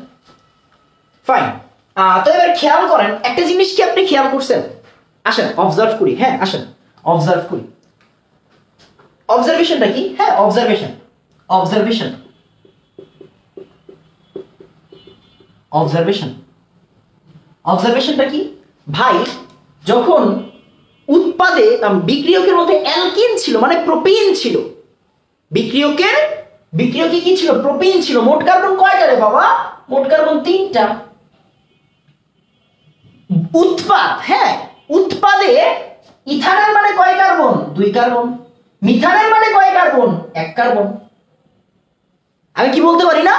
ফাইন। তো এবার খেয়াল করেন একটা জিনিস, কি আপনি খেয়াল করছেন? আসেন অবজার্ভ করি, হ্যাঁ আসেন অবজার্ভ করি। অবজারভেশনটা কি? হ্যাঁ অবজারভেশন, অবজারভেশন, অবজারভেশন, অবজারভেশনটা কি ভাই? যখন উৎপাদে বিক্রিয়কের মধ্যে অ্যালকিন ছিল, মানে প্রোপিন ছিল, বিক্রিয়কে কি ছিল? প্রোপিন ছিল। মোট কার্বন কয়টা রে বাবা? মোট কার্বন 3টা। উৎপাদ, হ্যাঁ উৎপাদে ইথানের মানে কয় কার্বন? 2 কার্বন। মিথানের মানে কয় কার্বন? 1 কার্বন। আমি কি বলতে পারি না?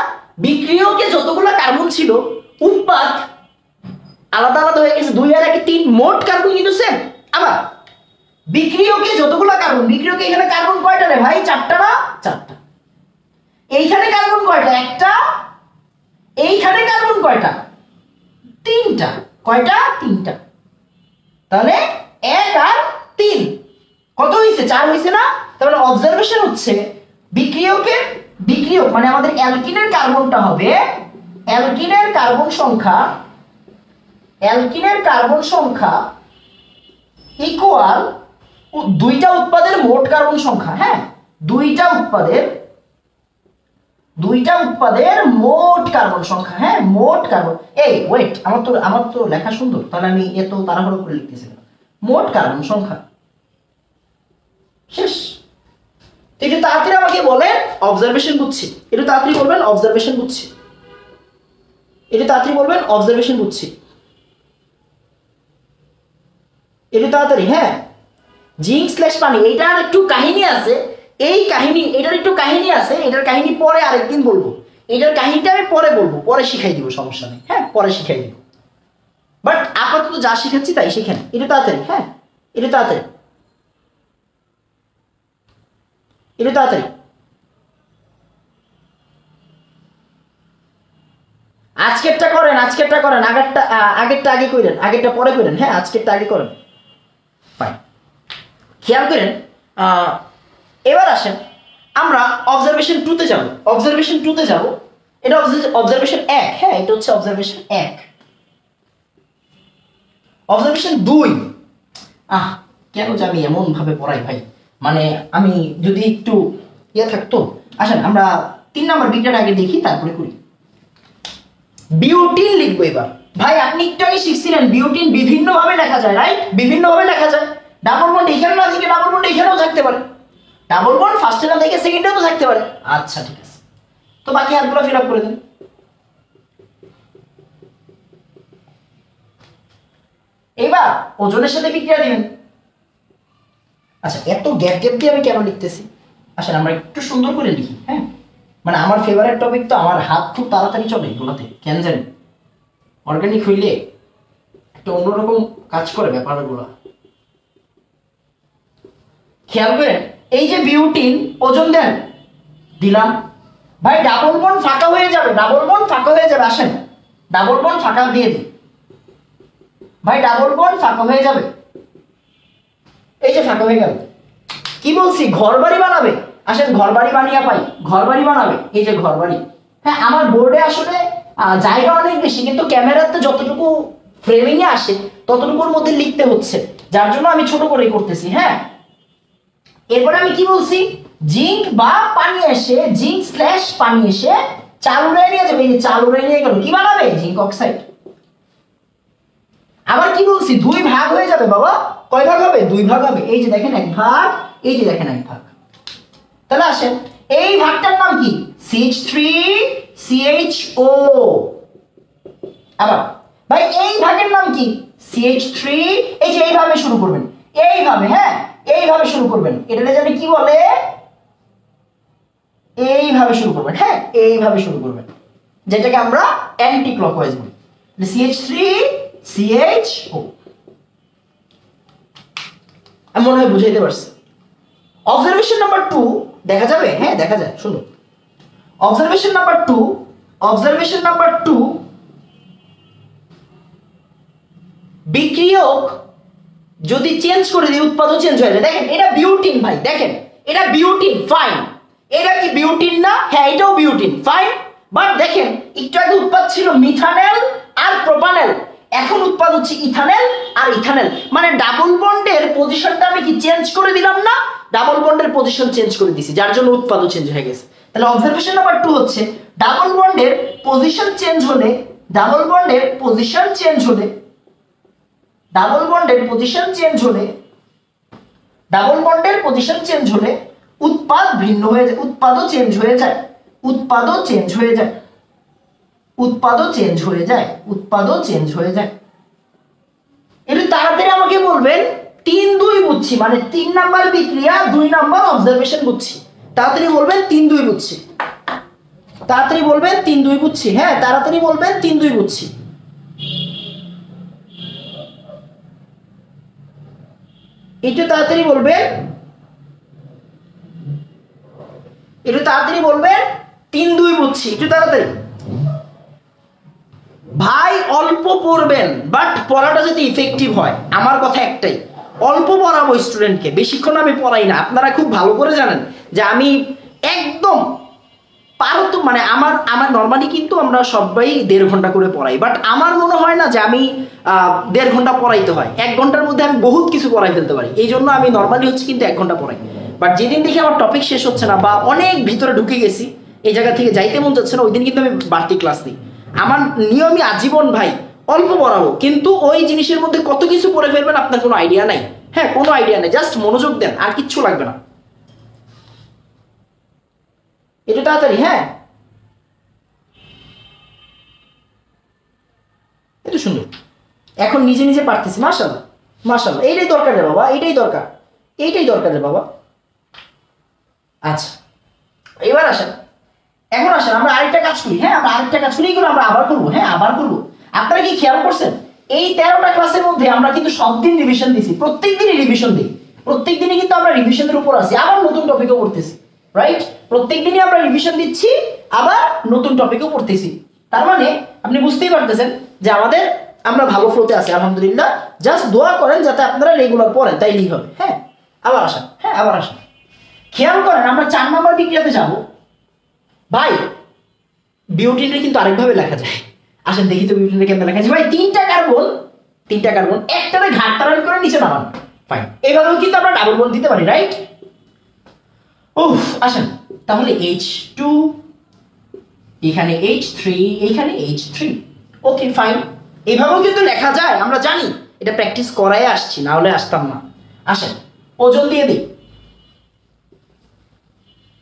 বিক্রিয়কে যতগুলো কার্বন ছিল, উৎপাদ আলাদা আলাদা হয়ে গেছে, 2 আর 1 3, মোট কার্বন কিন্তু সেম। আবার বিক্রিয়কে যতগুলো কার্বন, বিক্রিয়কে এখানে কার্বন কয়টা রে ভাই? 4টা না? 4টা। এইখানে কার্বন কয়টা? 1টা। এইখানে কার্বন কয়টা? 3টা। কয়টা? 3টা। তাহলে 1 আর 3 কত হইছে? 4 হইছে না? তাহলে অবজারভেশন হচ্ছে বিক্রিয়ক মানে আমাদের অ্যালকিনের কার্বনটা হবে, অ্যালকিনের কার্বন সংখ্যা ইকুয়াল 2টা উৎপাদের মোট কার্বন সংখ্যা। হ্যাঁ, 2টা উৎপাদের মোট কার্বন সংখ্যা। হ্যাঁ, মোট কার্বন, এই ওয়েট, আমার তো লেখা সুন্দর, তাহলে আমি এত তাড়াহুড়ো করে লিখতেছি না। মোট কার্বন সংখ্যা শেষ। একটু তাড়াতাড়ি আমাকে বলেন অবজারভেশন বুঝছি, একটু তাড়াতাড়ি বলবেন অবজারভেশন বুঝছি, একটু তাড়াতাড়ি বলবেন অবজারভেশন বুঝছি, একটু তাড়াতাড়ি। হ্যাঁ, জিঙ্ক স্ল্যাশ পানি, এইটার একটু কাহিনী আছে, এটার একটু কাহিনী আছে, এটার কাহিনী পরে আরেকদিন বলবো, এটার কাহিনীটা আমি পরে বলবো, পরে শিখাই দিব, সমস্যা নেই। হ্যাঁ, পরে শিখাই দিব, বাট আপাতত যা শিখাচ্ছি তাই শিখেন। একটু তাড়াতাড়ি, হ্যাঁ একটু তাড়াতাড়ি, একটু তাড়াতাড়ি। আজকেরটা করেন, আগেরটা আগে করেন, আগেরটা পরে করেন। হ্যাঁ, আজকেরটা আগে করেন। ফাইন, খেয়াল করেন। এবার আসেন আমরা অবজারভেশন 2 যাব। এটা অবজারভেশন 1। হ্যাঁ, এটা হচ্ছে অবজারভেশন 1। অবজারভেশন 2, কেন যে আমি এমন ভাবে পড়াই ভাই, মানে আমি যদি একটু থাকতো। আসেন আমরা 3 নম্বর বিক্রিয়াটা আগে দেখি, তারপরে করি। বিউটিন লিখবো এবার। ভাই আপনি একটু আগে শিখছিলেন বিউটিন বিভিন্ন ভাবে লেখা যায়, রাইট? বিভিন্ন ভাবে লেখা যায়। ডাবল বন্ড এখানে না থেকে ডাবল বন্ড এখানেও থাকতে পারে, ডাবল বন্ড ফার্স্টে না থেকে সেকেন্ডেও তো থাকতে পারে। আচ্ছা ঠিক আছে, তো বাকি হাতগুলো ফিল আপ করে দেন। এবার ওজনের সাথে বিক্রিয়া দিবেন। আচ্ছা, এত গ্যাপ দিয়ে আমি কেন লিখতেছি? আসলে আমরা একটু সুন্দর করে লিখি। হ্যাঁ, মানে আমার ফেভারিট টপিক তো, আমার হাত খুব তাড়াতাড়ি চলে এগুলোতে, কেন জানি। অর্গানিক হইলে একটা অন্যরকম কাজ করে ব্যাপারগুলো। খেয়াল করেন, এই যে বিউটিন, ওজন দেন, দিলাম। ভাই ডাবল বন্ড ফাঁকা হয়ে যাবে, আসেন ডাবল বন্ড ফাঁকা দিয়ে দিই। ভাই ডাবল বন্ড ফাঁকা হয়ে যাবে, এই যে ফাঁকা হয়ে গেল। কি বলছি? ঘর বাড়ি বানাবে। আসেন ঘর বাড়ি বানিয়ে পাই, ঘর বাড়ি বানাবে, এই যে ঘর বাড়ি। হ্যাঁ, আমার বোর্ডে আসলে জায়গা অনেক বেশি, কিন্তু ক্যামেরাতে যতটুকু ফ্রেমিং এ আসে ততটুকুর মধ্যে লিখতে হচ্ছে, যার জন্য আমি ছোট করে করতেছি। হ্যাঁ, এরপরে আমি কি বলছি, জিঙ্ক বা পানি এসে, জিঙ্ক স্ল্যাশ পানি এসে চাল উড়াই নিয়ে যাবে। এই যে চাল উড়াই নিয়ে গেল, কি বানাবে? Zinc oxide. আবার কি বলছি, দুই ভাগ হয়ে যাবে বাবা। কয় ভাগ হবে? দুই ভাগ হবে। এই যে দেখেন এক ভাগ, এই যে দেখেন এক ভাগ। তাহলে আসেন, এই ভাগটার নাম কি? CH3CHO। আবার ভাই এই ভাগের নাম কি? CH3। এই যে এইভাবে শুরু করবেন, এইভাবে। হ্যাঁ, এইভাবে শুরু করবেন। এটাকে জানি কি বলে? এইভাবে শুরু করবেন। হ্যাঁ, এইভাবে শুরু করবেন, যেটাকে আমরা অ্যান্টি ক্লকওয়াইজ বলি। CH3CHO। আমি মনে হয় বুঝাইতে পারছি। অবজারভেশন নাম্বার 2 দেখা যাবে? হ্যাঁ, দেখা যায়। শুনুন, অবজারভেশন নাম্বার 2, অবজারভেশন নাম্বার 2, বিক্রিয়ক যদি চেঞ্জ করে দিই উৎপাদন চেঞ্জ হয়ে যায়। দেখেন এটা বিউটিন ভাই, দেখেন এটা বিউটিন, ফাইন। এটা কি বিউটিন না? হ্যাঁ, এটাও বিউটিন, ফাইন। বাট দেখেন একটু আগে উৎপাদ ছিল মিথানেল আর প্রোপানেল, এখন উৎপাদ হচ্ছে ইথানেল আর ইথানেল। মানে ডাবল বন্ডের পজিশনটা আমি কি চেঞ্জ করে দিলাম না? ডাবল বন্ডের পজিশন চেঞ্জ করে দিছি, যার জন্য উৎপাদও চেঞ্জ হয়ে গেছে। তাহলে অবজারভেশন নাম্বার 2 হচ্ছে ডাবল বন্ডের পজিশন চেঞ্জ হলে, ডাবল বন্ডের পজিশন চেঞ্জ হলে, ডাবল বন্ডের পজিশন চেঞ্জ হলে, ডাবল বন্ডের পজিশন চেঞ্জ হলে উৎপাদ ভিন্ন হয়ে যায়, উৎপাদও চেঞ্জ হয়ে যায়, উৎপাদও চেঞ্জ হয়ে যায়, উৎপাদও চেঞ্জ হয়ে যায়, উৎপাদও চেঞ্জ হয়ে যায়। একটু তাড়াতাড়ি আমাকে বলবেন 3 2 বুঝছি, মানে 3 নাম্বার বিক্রিয়া 2 নাম্বার অবজারভেশন বুঝছি। তাড়াতাড়ি বলবেন 3 2 বুঝছি, তাড়াতাড়ি বলবেন 3 2 বুঝছি। হ্যাঁ, তাড়াতাড়ি বলবেন 3 2 বুঝছি। একটু তাড়াতাড়ি বলবেন, একটু তাড়াতাড়ি বলবেন 3 2 বুঝছি, একটু তাড়াতাড়ি। ভাই অল্প পড়বেন, বাট পড়াটা যদি ইফেক্টিভ হয়। আমার কথা একটাই, অল্প পড়াবো স্টুডেন্টকে, বেশিক্ষণ আমি পড়াই না। আপনারা খুব ভালো করে জানেন যে আমি একদম পারত, মানে আমার নর্মালি কিন্তু আমরা সবাই 1.5 ঘন্টা করে পড়াই, বাট আমার মনে হয় না যে আমি 1.5 ঘন্টা পড়াইতে হয়। 1 ঘন্টার মধ্যে আমি বহুত কিছু পড়াই ফেলতে পারি, এই জন্য আমি নর্মালি হচ্ছে কিন্তু 1 ঘন্টা পড়াই। বাট যেদিন দেখি আমার টপিক শেষ হচ্ছে না বা অনেক ভিতরে ঢুকে গেছি, এই জায়গা থেকে যাইতে মন যাচ্ছে না, ওই দিন কিন্তু আমি বাড়তি ক্লাস নিই। আমার নিয়মই আজীবন ভাই অল্প পড়াবো, কিন্তু ওই জিনিসের মধ্যে কত কিছু পড়ে ফেলবেন আপনার কোনো আইডিয়া নাই। হ্যাঁ, কোনো আইডিয়া নেই, জাস্ট মনোযোগ দেন, আর কিচ্ছু লাগবে না। একটু তাড়াতাড়ি। হ্যাঁ, এটা সুন্দর, এখন নিজে নিজে পারতেছি। মাশাআল্লাহ, মাশাআল্লাহ, এইটাই দরকার রে বাবা, এইটাই দরকার, এইটাই দরকার রে বাবা। আচ্ছা, এবার আসেন, এখন আসেন আমরা আরেকটা কাজ করি। হ্যাঁ, আমরা আরেকটা কাজ করি, এগুলো আমরা আবার করবো। হ্যাঁ, আবার করবো। আপনারা কি খেয়াল করছেন এই 13টা ক্লাসের মধ্যে আমরা কিন্তু সব দিন রিভিশন দিছি, প্রত্যেক দিনই রিভিশন দিই, প্রত্যেক দিনই কিন্তু আমরা রিভিশনের উপর আছি, আবার নতুন টপিকও পড়তেছি। রাইট, প্রত্যেক দিনই আমরা রিভিশন দিচ্ছি, আবার নতুন টপিকও পড়তেছি। তার মানে আপনি বুঝতেই পারতেছেন যে আমরা ভালো ফ্লোতে আছি আলহামদুলিল্লাহ। জাস্ট দোয়া করেন যাতে আপনারা রেগুলার পড়েন, তাইলেই হবে। হ্যাঁ, আবার আসেন। হ্যাঁ, আবার আসেন। খেয়াল করেন আমরা 4 নম্বর বিক্রিয়াতে যাব। ভাই বিউটিনে কিন্তু আরেকভাবে লেখা যায়। আসেন দেখি তো বিউটিনে কেমন লেখা যায়। ভাই 3টা কার্বন, 3টা কার্বন একটাতে ঘাট তাড়ান করে নিচে নামান। ফাইন, এইভাবেও কিন্তু আমরা ডাবল বন্ড দিতে পারি। রাইট, উফ, আসেন তাহলে H2, এখানে H3, এখানে H3। ওকে, ফাইন, এইভাবেও কিন্তু লেখা যায়, আমরা জানি, এটা প্র্যাকটিস করাই আসছি, না হলে আসতাম না। আসেন ওজন দিয়ে দিই,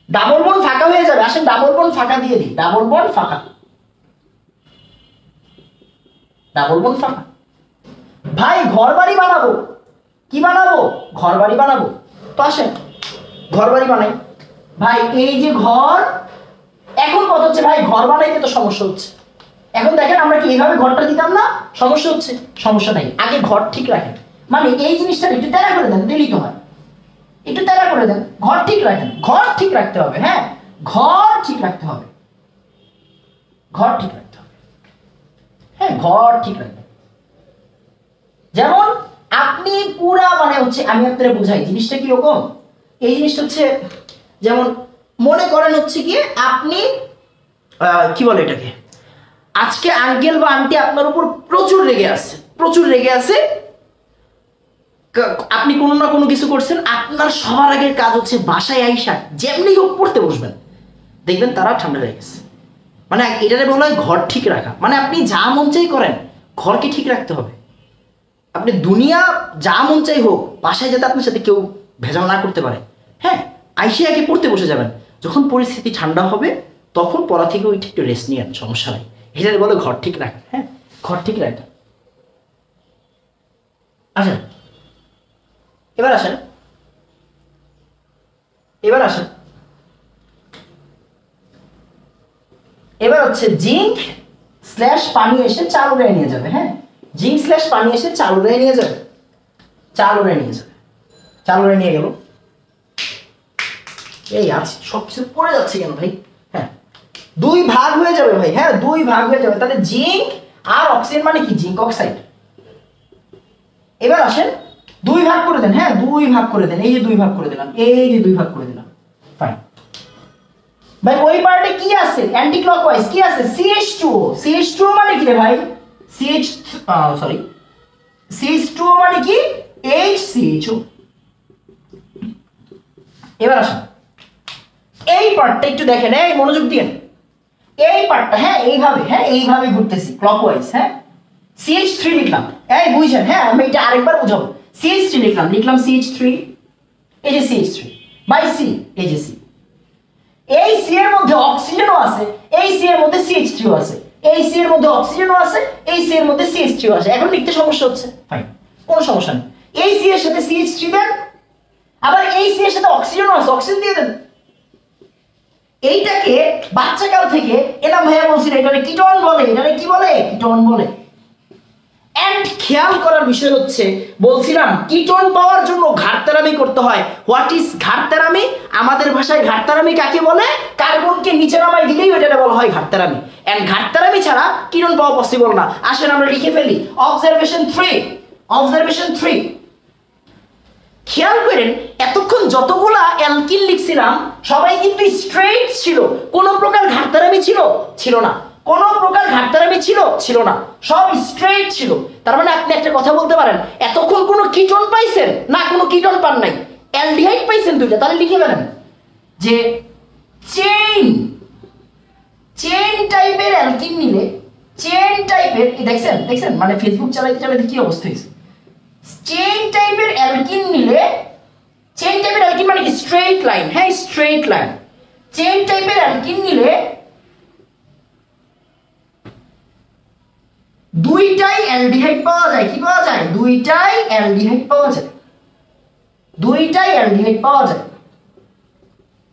ডাবল বন্ড ফাঁকা হয়ে যাবে। আসেন ডাবল বন্ড ফাঁকা দিয়ে দিই, ডাবল বন্ড ফাঁকা, ডাবল বন্ড ফাঁকা। ভাই ঘর বাড়ি বানাবো, কি বানাবো? ঘর বাড়ি বানাবো। তো আসেন ঘর বাড়ি বানাই। ভাই এই যে ঘর, এখন কত হচ্ছে ভাই? ঘর বানাইতে তো সমস্যা হচ্ছে। এখন দেখেন আমরা কি এইভাবে ঘরটা দিতাম না? সমস্যা হচ্ছে? সমস্যা নাই, আগে ঘর ঠিক রাখেন। মানে এই জিনিসটা একটু তেরা করে দেন, দিলেই তো হয়। একটু তেরা করে দেন, ঘর ঠিক রাখেন। ঘর ঠিক রাখতে হবে। হ্যাঁ, ঘর ঠিক রাখতে হবে, ঘর ঠিক রাখতে হবে। হ্যাঁ, ঘর ঠিক রাখবেন। যেমন আপনি পুরা মানে হচ্ছে, আমি আপনাদের বুঝাই জিনিসটা কি রকম। এই জিনিসটা হচ্ছে যেমন মনে করেন হচ্ছে কি আপনি কি বলে এটাকে, আজকে আঙ্কেল বা আন্টি আপনার উপর প্রচুর রেগে আছে, প্রচুর রেগে আছে, আপনি কোনো না কোনো কিছু করছেন, আপনার সবার আগের কাজ হচ্ছে বাসায় আইসা যেমনি হোক পড়তে বসবেন, দেখবেন তারা ঠান্ডা হয়ে গেছে। মানে এটারে বলা হয় ঘর ঠিক রাখা। মানে আপনি যা মন চাই করেন, ঘরকে ঠিক রাখতে হবে। আপনি দুনিয়া যা মন চাই হোক, বাসায় যাতে আপনার সাথে কেউ ভেজাল না করতে পারে। হ্যাঁ, আইসে আগে পড়তে বসে যাবেন, যখন পরিস্থিতি ঠান্ডা হবে তখন পড়া থেকে ওই একটু রেস্ট নিয়ে সমস্যা নাই। এটারে বলে ঘর ঠিক রাখা। হ্যাঁ, ঘর ঠিক রাখা। আসেন এবার আসেন, এবার আসেন, এবার হচ্ছে জিঙ্ক স্ল্যাশ পানি এসে চাল উড়াই নিয়ে যাবে। হ্যাঁ, জিঙ্ক স্ল্যাশ পানি এসে চাল উড়াই নিয়ে যাবে, চাল উড়াই নিয়ে যাবে, চাল উড়াই নিয়ে গেল। এই আছে সবকিছু পড়ে যাচ্ছে কেন ভাই? হ্যাঁ, দুই ভাগ হয়ে যাবে ভাই। হ্যাঁ, দুই ভাগ হয়ে যাবে। তাহলে জিঙ্ক আর অক্সিজেন মানে কি? Zinc oxide. এবার আসেন দুই ভাগ করে দেন। হ্যাঁ, দুই ভাগ করে দেন। এই যে দুই ভাগ করে দিলাম, এই যে দুই ভাগ করে দিলাম। ফাইন ভাই, ওই পার্টে কি আছে? অ্যান্টি ক্লকওয়াইজ কি আছে? CH2O। CH2O মানে কি রে ভাই? CH2O মানে কি? HCHO। এবার আসেন এই পার্টটা একটু দেখেন, এই মনোযোগ দিন। এই পার্টটা হ্যাঁ এইভাবে, হ্যাঁ এইভাবে ঘুরতেছি ক্লকওয়াইজ। হ্যাঁ, CH3 লিখলাম। এই বুঝছেন? হ্যাঁ, আমি এটা আরেকবার বুঝাবো। CH3 লিখলাম CH3, এই যে CH3 বাই C, এই যে C। এই C এর মধ্যে অক্সিজেনও আছে, এই C এর মধ্যে CH3 আছে, এই C এর মধ্যে অক্সিজেনও আছে, এই C এর মধ্যে CH3 আছে। এখন লিখতে সমস্যা হচ্ছে? ফাইন, কোনো সমস্যা নেই। এই C এর সাথে CH3 দেন, আবার এই C এর সাথে অক্সিজেনও আছে, অক্সিজেন দিয়ে দেন। এইটাকে বাচ্চাকাল থেকে এনাম ভাইয়া বলছিল এটাকে কিটোন বলে। এটাকে কি বলে? কিটোন বলে। এন্ড খেয়াল করার বিষয় হচ্ছে, বলছিলাম কিটোন পাওয়ার জন্য ঘাটতারামি করতে হয়। হোয়াট ইজ ঘাটতারামি? আমাদের ভাষায় ঘাটতারামি কাকে বলে? কার্বনকে নিচে নামাই দিলেই ওইটাকে বলা হয় ঘাটতারামি। এন্ড ঘাটতারামি ছাড়া কিটোন পাওয়া পসিবল না। আসেন আমরা লিখে ফেলি। অবজারভেশন 3, খেয়াল করেন এতক্ষণ যতগুলা অ্যালকিন লিখছিলাম সবাই কিন্তু স্ট্রেট ছিল, কোনো প্রকার ঘাটতারামি ছিল না। কোনো প্রকার ঘাটতারামি ছিল না, সব স্ট্রেট ছিল। তার মানে আপনি একটা কথা বলতে পারেন, এতক্ষণ কোনো কিটোন পাইছেন না? কোনো কিটোন পান নাই, অ্যালডিহাইড পাইছেন দুইটা। তাহলে লিখে ফেলেন যে চেইন টাইপের অ্যালকিন নিলে, চেইন টাইপের, দেখছেন মানে ফেসবুক চালাইতে কি অবস্থা হয়েছে। চেইন টাইপের অ্যালকিন নিলে, চেইন টাইপের অ্যালকিন মানে কি? Straight line. হ্যাঁ, স্ট্রেট লাইন। চেইন টাইপের অ্যালকিন নিলে দুইটাই অ্যালডিহাইড পাওয়া যায়। কি পাওয়া যায়? দুইটাই অ্যালডিহাইড পাওয়া যায়, দুইটাই অ্যালডিহাইড পাওয়া যায়,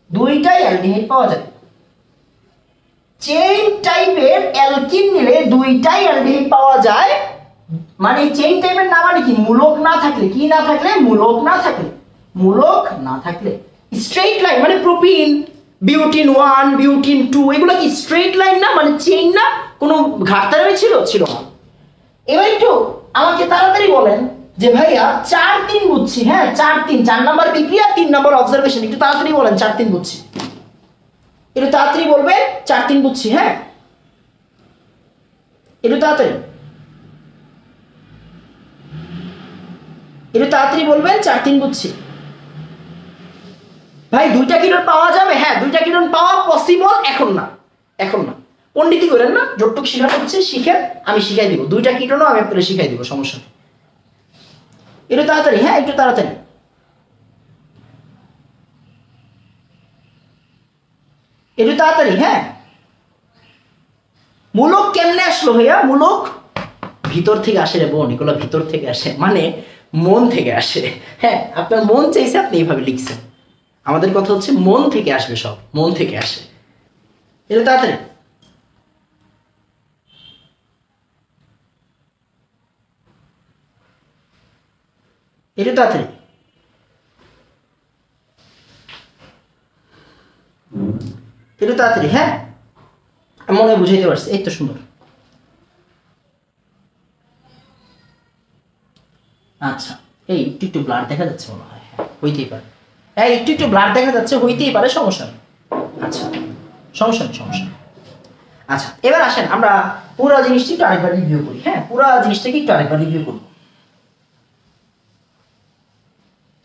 দুইটাই অ্যালডিহাইড পাওয়া যায়। চেইন টাইপের অ্যালকিন নিলে দুইটাই অ্যালডিহাইড পাওয়া যায়। মানে চেইন টাইপের না মানে কি? মূলক না থাকলে। কি না থাকলে? মূলক না থাকলে। মূলক না থাকলে স্ট্রেট লাইন। মানে প্রোপিন, বিউটিন 1, বিউটিন 2 এগুলো কি স্ট্রেট লাইন না? মানে চেইন না, কোনো ঘাটতারামি ছিল না। এবার একটু আমাকে তাড়াতাড়ি বলেন যে ভাইয়া 4-3 বুঝছি। হ্যাঁ, 4 নাম্বার বিক্রিয়া, 3 নাম্বার অবজারভেশন। একটু তাড়াতাড়ি বলেন 4-3 বুঝছি। একটু তাড়াতাড়ি বলবে 4-3 বুঝছি। হ্যাঁ, একটু তাড়াতাড়ি বলবেন 4-3 বুঝছি। ভাই দুইটা কিটোন পাওয়া যাবে? হ্যাঁ, দুইটা কিটোন পাওয়া পসিবল। এখন না পণ্ডিতি করেন না, যতটুক শিখানো হচ্ছে শিখেন, আমি শিখাই দিব। দুইটা কিটোনও আমি আপনাদের শিখাই দিব, সমস্যা নেই। একটু তাড়াতাড়ি। হ্যাঁ, একটু তাড়াতাড়ি, একটু তাড়াতাড়ি। হ্যাঁ, মূলক কেমনে আসলো ভাইয়া? মূলক ভিতর থেকে আসে রে বোন, এগুলো ভিতর থেকে আসে, মানে মন থেকে আসে। হ্যাঁ, আপনার মন চাইছে, আপনি এইভাবে লিখছেন। আমাদের কথা হচ্ছে মন থেকে আসবে, সব মন থেকে আসে। এটা তাড়াতাড়ি, এটা তাড়াতাড়ি, একটু তাড়াতাড়ি। হ্যাঁ, আমি মনে হয় বুঝাইতে পারছি। এই তো সুন্দর। আচ্ছা, এই একটু ব্লাড দেখা যাচ্ছে মনে হয়। হ্যাঁ, হইতেই পারে। হ্যাঁ, একটু ব্লাড দেখা যাচ্ছে, হইতেই পারে, সমস্যা নেই। আচ্ছা, সমস্যা নেই। আচ্ছা, এবার আসেন আমরা পুরো জিনিসটি একটু আরেকবার রিভিউ করি। হ্যাঁ, পুরো জিনিসটাকে একটু আরেকবার রিভিউ করব।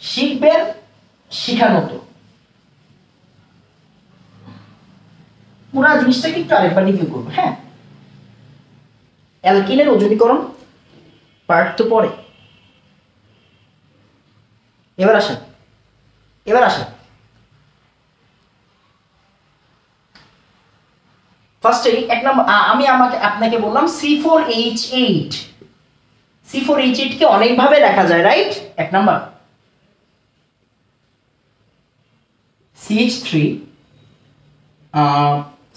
শিখবেন, শিখানো তো। পুরো জিনিসটাকে একটু আরেকবার রিভিউ করব। হ্যাঁ, অ্যালকিনের ওজনীকরণ পার্ট তো পরে। এবার আসেন ফার্স্টে এক নম্বর আমি আপনাকে বললাম C4H8। C4H8 কে অনেক ভাবে লেখা যায়, রাইট? এক number CH3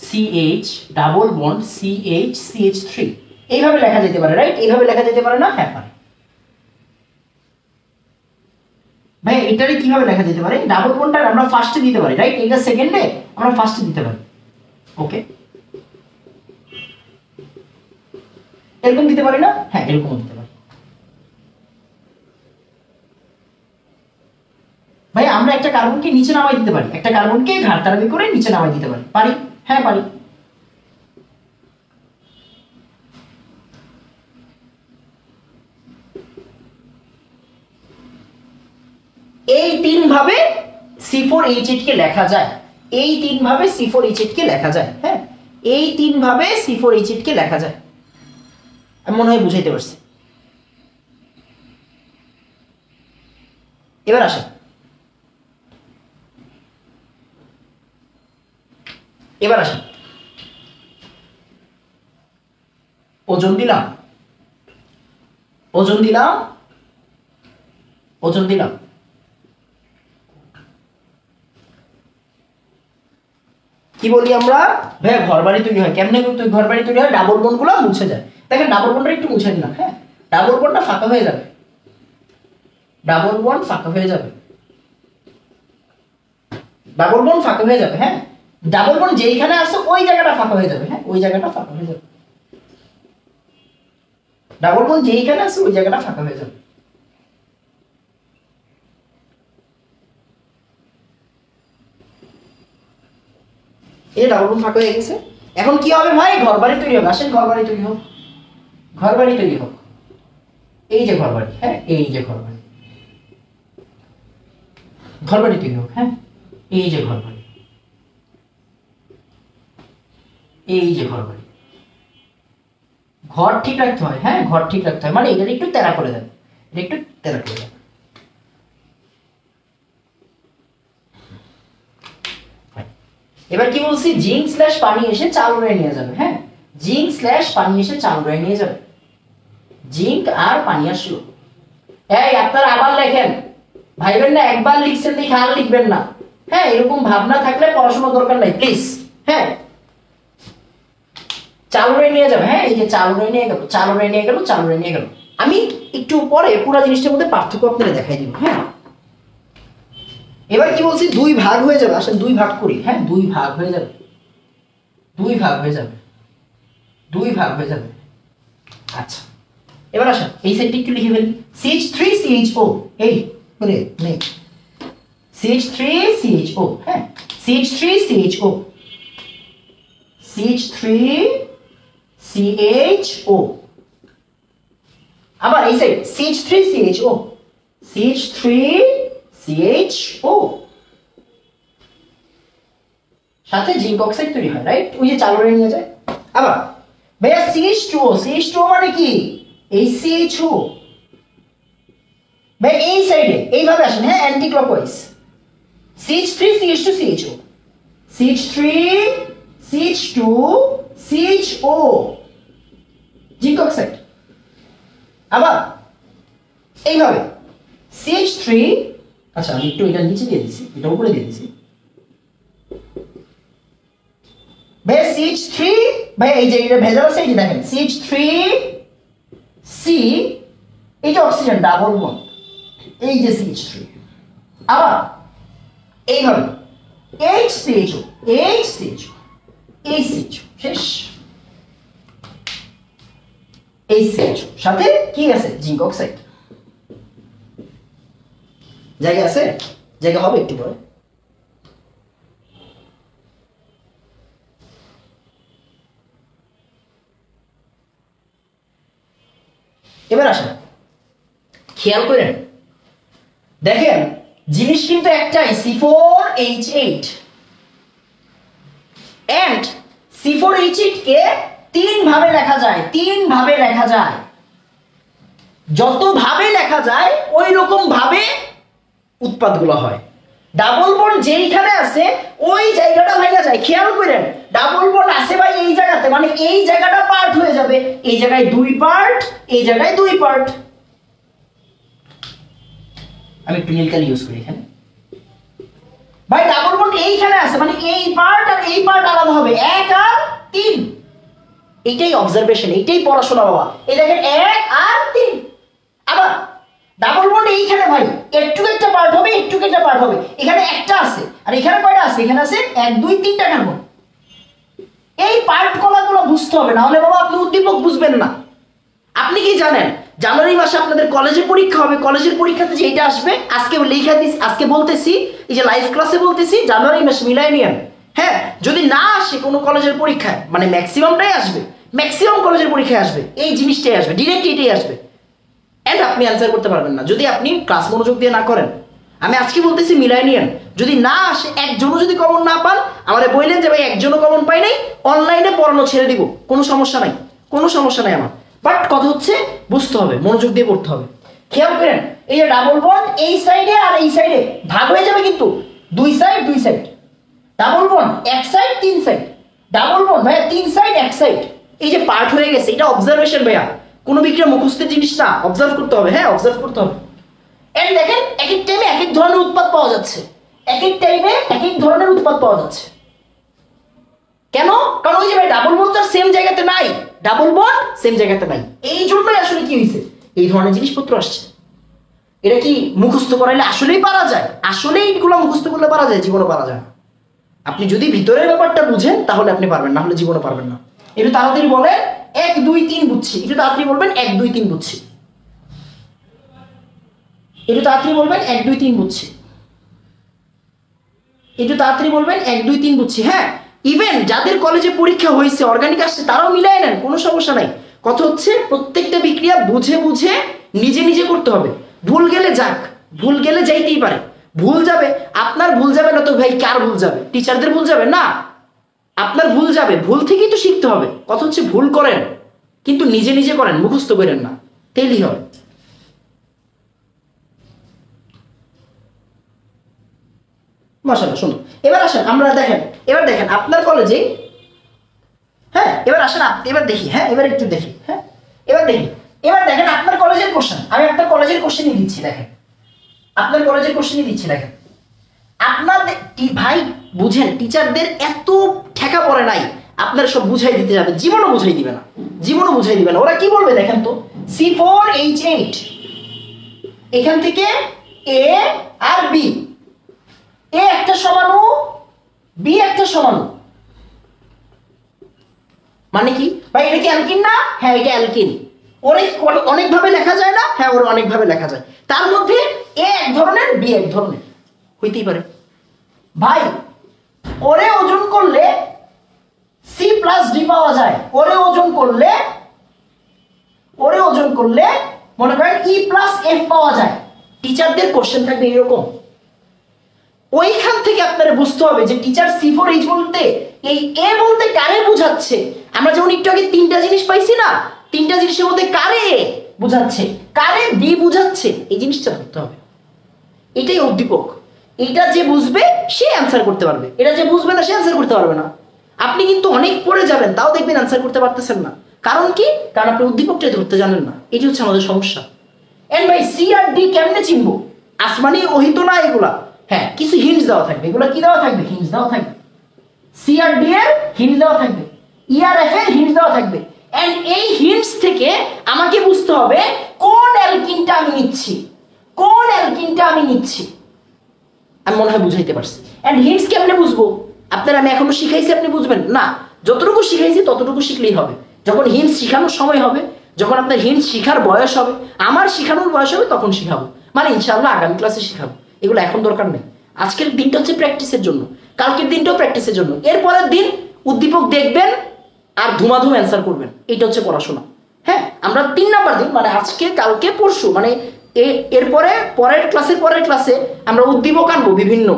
CH double bond CH3 এইভাবে লেখা যেতে পারে, রাইট? এইভাবে লেখা যেতে পারে না? হ্যাঁ পারে। ভাই এটারে কিভাবে লেখা যেতে পারে? ডাবল বন্ডটা আমরা ফার্স্টে দিতে পারি, রাইট? এটা সেকেন্ডে আমরা ফার্স্টে দিতে পারি। ওকে, এরকম দিতে পারি না? হ্যাঁ, এরকম দিতে পারি। ভাই আমরা একটা কার্বনকে নিচে নামাই দিতে পারি, একটা কার্বনকে ঘাড়তারাবি করে নিচে নামাই দিতে পারি, পারি? হ্যাঁ পারি। এই তিন ভাবে C4H8 কে লেখা যায়, এই তিন ভাবে C4H8 কে লেখা যায়। হ্যাঁ, এই তিন ভাবে C4H8 কে লেখা যায়। আমি মনে হয় বুঝাইতে পারছি। এবার আসেন ওজন দিলাম কি বলি আমরা? ভাইয়া ঘর বাড়ি তৈরি হয় কেমনে? ঘর বাড়ি তৈরি হয় ডাবল বন্ড গুলো মুছে যায়। দেখেন ডাবল বন্ডটা একটু মুছে দিলাম। হ্যাঁ, ডাবল বন্ডটা ফাঁকা হয়ে যাবে, ডাবল বন্ড ফাঁকা হয়ে যাবে। হ্যাঁ, ডাবল বন্ড যেইখানে আছে ওই জায়গাটা ফাঁকা হয়ে যাবে। হ্যাঁ, ওই জায়গাটা ফাঁকা হয়ে যাবে। ডাবল বন্ড যেইখানে আছে ওই জায়গাটা ফাঁকা হয়ে যাবে। এই ডাবল বন্ড ফাঁকা হয়ে গেছে। এখন কি হবে ভাই? ঘর বাড়ি তৈরি হবে। আসেন ঘর বাড়ি তৈরি হোক। এই যে ঘর বাড়ি, হ্যাঁ এই যে ঘর বাড়ি তৈরি হোক। হ্যাঁ, এই যে ঘর বাড়ি, ঘর ঠিক রাখতে হয়। হ্যাঁ, ঘর ঠিক রাখতে হয় মানে এটা একটু তেরা করে দেন, এবার কি বলছি? জিঙ্ক স্ল্যাশ পানি এসে চাল রয়ে নিয়ে যাবে। হ্যাঁ, জিঙ্ক স্ল্যাশ পানি এসে চাল রয়ে নিয়ে যাবে। জিঙ্ক আর পানি আসলো। এই আপনারা আবার লেখেন, ভাইবেন না একবার লিখছেন দেখে আর লিখবেন না। হ্যাঁ, এরকম ভাবনা থাকলে পড়াশোনার দরকার নাই প্লিজ। হ্যাঁ, চাল রয়ে নিয়ে যাবে। হ্যাঁ, এই যে চাল রয়ে নিয়ে গেল। আমি একটু পরে পুরো জিনিসটার মধ্যে পার্থক্য আপনাদের দেখাই দিব। হ্যাঁ, এবার কি বলছি? দুই ভাগ হয়ে যাবে। আসলে দুই ভাগ করি। হ্যাঁ, দুই ভাগ হয়ে যাবে। আচ্ছা, এবার আসেন এই সাইডটা একটু লিখে ফেলি। CH3CHO এই করে নে, CH3CHO। হ্যাঁ, CH3CHO আবার এই সাইড CH3CHO সাথে জিঙ্ক অক্সাইড তৈরি হয়, রাইট? ওই যে চাল রয়ে নিয়ে যায়। আবার ভাইয়া CH2O মানে কি? এই CHO ভাই এই সাইডে এইভাবে আসেন। হ্যাঁ, anti clockwise. CH3CH2CHO CH2CHO zinc oxide. আবার এইভাবে CH3, আচ্ছা আমি একটু এটা নিচে দিয়ে দিছি, এটা উপরে দিয়ে দিছি। ভাই CH3 ভাই এই যে এটা ভেজাল আছে, এই যে দেখেন CH3C এটা অক্সিজেন ডাবল বন্ড, এই যে CH3। আবার এইভাবে HCHO শেষ। HCHO সাথে কি আছে? Zinc oxide. জায়গা আছে? জায়গা হবে একটু পরে। এবার আসেন খেয়াল করেন, দেখেন জিনিস কিন্তু একটাই, C4H8 এন্ড C4H8 কে 3 ভাবে লেখা যায়, 3 ভাবে লেখা যায়। যত ভাবে লেখা যায় ওই রকম ভাবে উৎপাদগুলো হয়। ডাবল বন্ড যেইখানে আছে ওই জায়গাটা ভাঙা যায়। খেয়াল করেন ডাবল বন্ড আছে ভাই এই জায়গাতে, মানে এই জায়গাটা পার্ট হয়ে যাবে, এই জায়গায় 2 পার্ট, এই জায়গায় 2 পার্ট। আমি একটু নীল কালি ইউজ করি এখানে। ভাই ডাবল বন্ড এইখানে আছে, মানে এই পার্ট আর এই পার্ট আলাদা হবে, 1 আর 3। এইটাই অবজারভেশন, এইটাই পড়াশোনা বাবা। এই দেখেন 1 আর 3। আবার ডাবল বন্ড এইখানে ভাই একটু একটা পার্ট হবে, একটু একটা পার্ট হবে। এখানে একটা আছে আর এখানে কয়টা আছে? এখানে আছে 1 2 3টা কার্বন। এই পার্ট কলাগুলো বুঝতে হবে, না হলে বাবা আপনি উদ্দীপক বুঝবেন না। আপনি কি জানেন জানুয়ারি মাসে আপনাদের কলেজে পরীক্ষা হবে, কলেজের পরীক্ষাতে যে এটা আসবে, আজকে লেখা দিছি, আজকে বলতেছি, এই যে লাইভ ক্লাসে বলতেছি জানুয়ারি মাসে মিলাই নিয়েন। হ্যাঁ, যদি না আসে কোনো কলেজের পরীক্ষায়, মানে ম্যাক্সিমামটাই আসবে, ম্যাক্সিমাম কলেজের পরীক্ষায় আসবে, এই জিনিসটাই আসবে, ডিরেক্ট এটাই আসবে। এন্ড আপনি অ্যান্সার করতে পারবেন না যদি আপনি ক্লাস মনোযোগ দিয়ে না করেন। আমি আজকে বলতেছি মিলাই নিয়েন, যদি না আসে, একজনও যদি কমন না পান, আমারে বললেন যে ভাই একজনও কমন পাই নাই, অনলাইনে পড়ানো ছেড়ে দিব, কোনো সমস্যা নাই, কোনো সমস্যা নাই আমার। বাট কথা হচ্ছে বুঝতে হবে, মনোযোগ দিয়ে পড়তে হবে। খেয়াল করেন এই যে ডাবল বন্ড এই সাইডে আর এই সাইডে ভাগ হয়ে যাবে, কিন্তু 2 side 2 side. Double bond 1 side 3 side, double bond ভাইয়া 3 সাইড 1 সাইড। এই যে পার্ট হয়ে গেছে, এটা অবজারভেশন ভাইয়া, কোনো বিক্রিয়া মুখস্থের জিনিস না, অবজার্ভ করতে হবে। হ্যাঁ, অবজার্ভ করতে হবে। এন্ড দেখেন এক এক টাইমে এক এক ধরনের উৎপাদ পাওয়া যাচ্ছে, এক এক টাইমে এক এক ধরনের উৎপাদ পাওয়া যাচ্ছে। কেন? কারণ ওই যে ভাই ডাবল বন্ড তার সেম জায়গাতে নাই, ডাবল বন্ড সেম জায়গাতে নাই, এই জন্যই আসলে কি হয়েছে এই ধরনের জিনিসপত্র আসছে। এটা কি মুখস্থ করাইলে আসলেই পারা যায়? আসলে এইগুলো মুখস্থ করলে পারা যায়? জীবনে পারা যায় না। আপনি যদি ভিতরের ব্যাপারটা বুঝেন তাহলে আপনি পারবেন, না হলে জীবনে পারবেন না। একটু তাড়াতাড়ি বলেন 1 2 3 বুঝছি, একটু তাড়াতাড়ি বলবেন 1 2 3 বুঝছি, একটু তাড়াতাড়ি বলবেন 1 2 3 বুঝছি, একটু তাড়াতাড়ি বলবেন 1 2 3 বুঝছি। হ্যাঁ, ইভেন যাদের কলেজে পরীক্ষা হয়েছে অর্গানিক আসছে তারাও মিলাই নেন, কোনো সমস্যা নাই। কথা হচ্ছে প্রত্যেকটা বিক্রিয়া বুঝে বুঝে নিজে নিজে করতে হবে। ভুল গেলে যাক, ভুল গেলে যাইতেই পারে, ভুল যাবে, আপনার ভুল যাবে না তো ভাই কার ভুল যাবে? টিচারদের ভুল যাবে না, আপনার ভুল যাবে, ভুল থেকেই তো শিখতে হবে। কথা হচ্ছে ভুল করেন কিন্তু নিজে নিজে করেন, মুখস্থ করেন না, তাইলেই হবে। মাশাআল্লাহ, সুন্দর। এবার আসেন আমরা দেখেন, এবার দেখেন আপনার কলেজে, হ্যাঁ এবার আসেন এবার দেখি, হ্যাঁ এবার একটু দেখি, হ্যাঁ এবার দেখি, এবার দেখেন আপনার কলেজের কোশ্চেন, আমি আপনার কলেজের কোশ্চেনই দিচ্ছি। দেখেন আপনার কলেজের কোশ্চেনই দিচ্ছি। দেখেন আপনার ভাই বুঝেন, টিচারদের এত ঠেকা পড়ে নাই, আপনার সব বুঝাই দিতে যাবে, জীবনও বুঝাই দিবে না, জীবনও বুঝাই দিবে না। ওরা কি বলবে দেখেন তো, C4H8 এখান থেকে A আর B, A একটা সমাণু, B একটা সমাণু, মানে কি ভাই এটা কি অ্যালকিন না? হ্যাঁ এটা অ্যালকিন। ওরে অনেক ভাবে লেখা যায় না? হ্যাঁ ওরে অনেক ভাবে লেখা যায়। তার মধ্যে A এক ধরনের, B এক ধরনের হইতেই পারে। ভাই ওরে ওজন করলে C+D পাওয়া যায়, ওরে ওজন করলে মনে করেন E+F পাওয়া যায়। টিচারদের কোশ্চেন থাকবে এরকম, ওইখান থেকে আপনারা বুঝতে হবে যে টিচার C4H বলতে এই A বলতে কারে বোঝাচ্ছে। আমরা যেমন একটু আগে 3টা জিনিস পাইছি না, 3টা জিনিসের মধ্যে কারে A বোঝাচ্ছে, কারে B বোঝাচ্ছে, এই জিনিসটা ধরতে হবে। এটাই উদ্দীপক। এটা যে বুঝবে সে অ্যান্সার করতে পারবে, এটা যে বুঝবে না সে অ্যান্সার করতে পারবে না। আপনি কিন্তু অনেক পড়ে যাবেন তাও দেখবেন অ্যান্সার করতে পারতেছেন না। কারণ কি? কারণ আপনি উদ্দীপকটাই ধরতে জানেন না। এটি হচ্ছে আমাদের সমস্যা। এন্ড ভাই C আর D কেমনে চিনবো? আসমানি ওহিত না এগুলা, হ্যাঁ কিছু হিন্টস দেওয়া থাকবে। এগুলা কি দেওয়া থাকবে? হিন্টস দেওয়া থাকবে। C আর D এর হিন্টস দেওয়া থাকবে, E আর F এর হিন্টস দেওয়া থাকবে। এন্ড এই হিন্টস থেকে আমাকে বুঝতে হবে কোন অ্যালকিনটা আমি নিচ্ছি, কোন অ্যালকিনটা আমি নিচ্ছি। আমি মনে হয় বুঝাইতে পারছি। এন্ড হিন্টস কেমনে বুঝবো? আপনার আমি এখনো শিখাইছি আপনি বুঝবেন না, যতটুকু শিখাইছি ততটুকু শিখলেই হবে। যখন হিন্টস শিখানোর সময় হবে, যখন আপনার হিন্টস শিখার বয়স হবে, আমার শিখানোর বয়স হবে, তখন শিখাবো। মানে ইনশাআল্লাহ আগামী ক্লাসে শিখাবো। এগুলো এখন দরকার নেই। আজকের দিনটা হচ্ছে প্র্যাকটিসের জন্য, কালকের দিনটাও প্র্যাকটিসের জন্য, এরপরের দিন উদ্দীপক দেখবেন আর ধুমাধুম অ্যান্সার করবেন। এটা হচ্ছে পড়াশোনা। হ্যাঁ, আমরা 3 নাম্বার দিন মানে আজকে কালকে পরশু মানে এরপরে পরের ক্লাসে আমরা উদ্দীপক আনবো বিভিন্ন,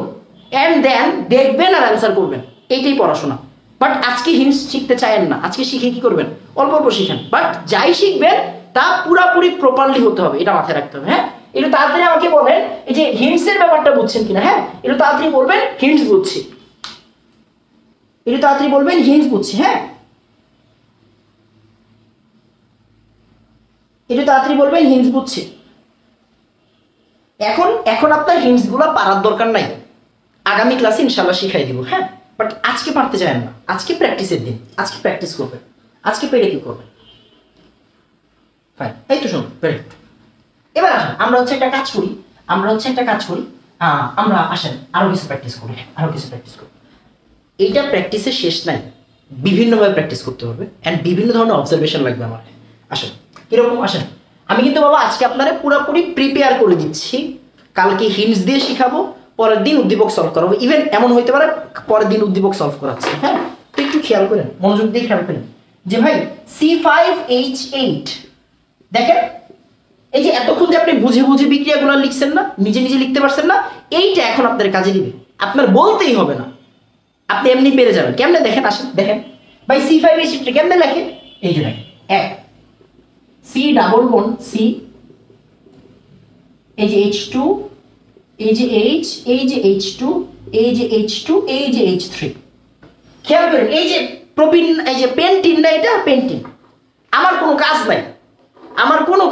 এন্ড দেন দেখবেন আর অ্যান্সার করবেন, এইটাই পড়াশোনা। বাট আজকে হিন্টস শিখতে চায়েন না, আজকে শিখে কি করবেন, অল্প অল্প শিখেন, বাট যাই শিখবেন তা পুরাপুরি প্রপারলি হতে হবে, এটা মাথায় রাখতে হবে। হ্যাঁ, একটু তাড়াতাড়ি আমাকে বলেন এই যে হিন্টসের ব্যাপারটা বুঝছেন কিনা। হ্যাঁ, একটু তাড়াতাড়ি বলবেন হিন্টস বুঝছি, একটু তাড়াতাড়ি বলবেন হিন্টস বুঝছি। হ্যাঁ, একটু তাড়াতাড়ি বলবেন হিন্টস বুঝছি। এখন আপনার হিন্টস গুলো পারার দরকার নাই, আগামী ক্লাসে ইনশাল্লাহ শিখাই দিব। হ্যাঁ, বাট আজকে পারতে চান না, আজকে প্র্যাকটিসের দিন, আজকে প্র্যাকটিস করবেন, আজকে পেরে কি করবেন। ফাইন, এই তো শুনুন পেরে। এবার আসেন আমরা একটা কাজ করি, আমরা আসেন আরো কিছু প্র্যাকটিস করি, এইটা প্র্যাকটিসের শেষ নাই, বিভিন্নভাবে প্র্যাকটিস করতে হবে এন্ড বিভিন্ন ধরনের অবজারভেশন লাগবে আমার। আসেন কিরকম, আসেন আমি কিন্তু বাবা আজকে আপনারা পুরোপুরি প্রিপেয়ার করে দিচ্ছি, কালকে হিন্টস দিয়ে শিখাবো, পরের দিন উদ্দীপক সলভ করাবো, ইভেন এমন হইতে পারে পরের দিন উদ্দীপক সলভ করাচ্ছি। হ্যাঁ, তো একটু খেয়াল করেন, মনোযোগ দিয়ে খেয়াল করেন যে ভাই C5H8 দেখেন, এই যে এতক্ষণ যে আপনি বুঝে বিক্রিয়াগুলো লিখছেন না, নিজে লিখতে পারছেন না, এইটা এখন আপনার কাজে দিবে, আপনার বলতেই হবে না, আপনি এমনি পেরে যাবেন। কেমনে দেখেন, আসেন দেখেন ভাই C5H8 কেমনে লেখে, এই যে দেখেন এক C ডাবল বন্ড C, এই যে H2, এই যে H, এই যে H2, এই যে H2, এই যে H3। খেয়াল করেন এই যে প্রোপিন, এই যে পেন্টিন না, এটা পেন্টিন। আমার কোনো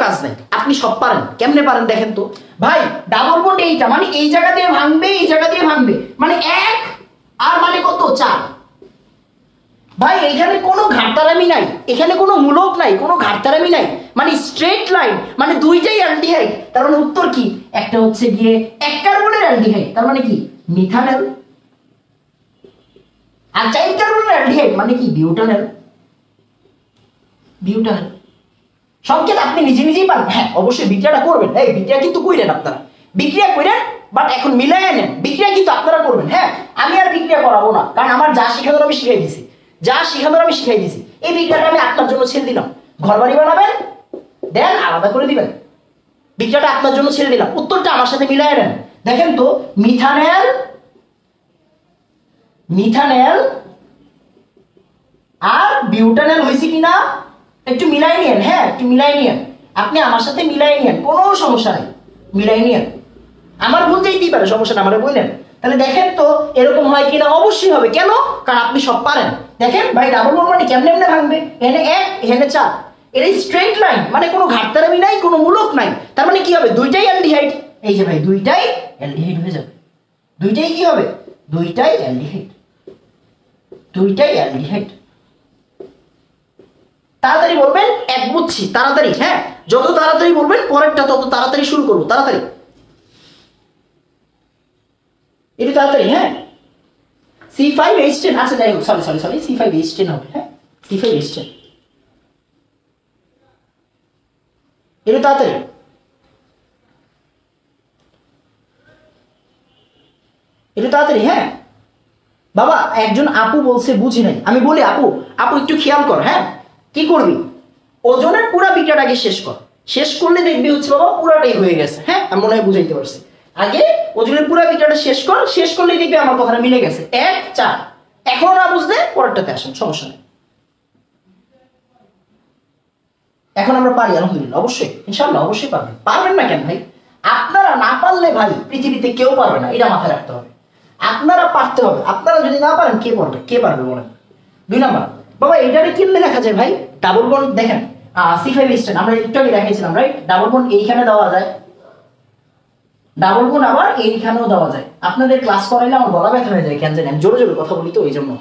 কাজ নাই, আপনি সব পারেন। কেমনে পারেন দেখেন তো ভাই, ডাবল বন্ড এইটা মানে এই জায়গা দিয়ে ভাঙবে, এই জায়গা দিয়ে ভাঙবে, মানে 1 আর মানে কত 4। ভাই এখানে কোনো ঘাটতারামি নাই, এখানে কোনো মূলক নাই, কোনো ঘাটতারামি নাই, মানে স্ট্রেট লাইন, মানে দুইটাই অ্যালডিহাইড। তার মানে উত্তর কি, একটা হচ্ছে গিয়ে 1 কার্বনের অ্যালডিহাইড, তার মানে কি মিথানল, আর 4 কার্বনের অ্যালডিহাইড মানে কি বিউটানল। সংকেত আপনি নিজেই পারেন। হ্যাঁ অবশ্যই বিক্রিয়াটা করবেন, এই বিক্রিয়া কিন্তু কইরেন, আপনারা বিক্রিয়া কইরেন, বাট এখন মিলাইয়া নেন, বিক্রিয়া কিন্তু আপনারা করবেন। হ্যাঁ, আমি আর বিক্রিয়া করাবো না, কারণ আমার যা শেখানোর আমি শিখাই দিছি, এই বিক্রিয়াটা আমি আপনার জন্য ছেড়ে দিলাম, ঘর বাড়ি বানাবেন দেন আলাদা করে দিবেন, বিক্রিয়াটা আপনার জন্য ছেড়ে দিলাম, উত্তরটা আমার সাথে মিলাইয়া নেন। দেখেন তো মিথানেল আর বিউটানেল হয়েছে কিনা একটু মিলাই নিয়েন। হ্যাঁ, একটু মিলাই নিয়েন, আপনি আমার সাথে মিলাই নিয়েন, কোনো সমস্যা নেই, মিলাই নিয়েন, আমার ভুল যাইতেই পারে, সমস্যা না, আমারে বললেন। তাহলে দেখেন তো এরকম হয় কিনা, অবশ্যই হবে। কেন, কারণ আপনি সব পারেন। দেখেন ভাই ডাবল বন্ড মানে কেমনে ভাঙবে, এখানে 1 এখানে 4, এটা স্ট্রেট লাইন, মানে কোনো ঘাটতারামি নাই, কোনো মূলক নাই, তার মানে কি হবে, দুইটাই অ্যালডিহাইড। এই যে ভাই দুইটাই অ্যালডিহাইড হয়ে যাবে, দুইটাই কি হবে, দুইটাই অ্যালডিহাইড। তাড়াতাড়ি বলবেন, এক বুঝছি, তাড়াতাড়ি। হ্যাঁ, যত তাড়াতাড়ি বলবেন পরেরটা তত তাড়াতাড়ি শুরু করবো, তাড়াতাড়ি, একটু তাড়াতাড়ি। হ্যাঁ, C5H10, আচ্ছা যাই হোক, সরি C5H10 হবে। হ্যাঁ, C5H10, একটু তাড়াতাড়ি। হ্যাঁ বাবা, একজন আপু বলছে বুঝি নাই, আমি বলি আপু একটু খেয়াল কর। হ্যাঁ, কি করবি, ওজনের পুরা বিক্রিয়াটাকে শেষ করলে দেখবি হচ্ছে বাবা পুরাটাই হয়ে গেছে। হ্যাঁ, আমি মনে হয় বুঝাইতে পারছি। আগে ওজনের পুরা বিক্রিয়াটা শেষ করলেই দেখবি আমার কথাটা মিলে গেছে, 1 4। এখনো না বুঝলে পরেরটাতে আসেন, সমস্যা নেই। এখন আমরা পারি আলহামদুলিল্লাহ, অবশ্যই ইনশাআল্লাহ অবশ্যই পারবেন না কেন ভাই, আপনারা না পারলে ভাই পৃথিবীতে কেউ পারবে না, এটা মাথায় রাখতে হবে। আপনারা পারতে হবে, আপনারা যদি না পারেন কে পারবে বলেন। 2 নাম্বার বাবা, এটারে কেমনে লেখা যায় ভাই, ডাবল বন্ড দেখেন C5H10 আমরা একটু আগে দেখাইছিলাম, রাইট? ডাবল বন্ড এইখানে দেওয়া যায়, ডাবল বন্ড আবার এইখানেও দেওয়া যায়। আপনাদের ক্লাস করাইলে আমার গলা ব্যথা হয়ে যায়, কেন জানেন, জোরে কথা বলি তো, এই জন্য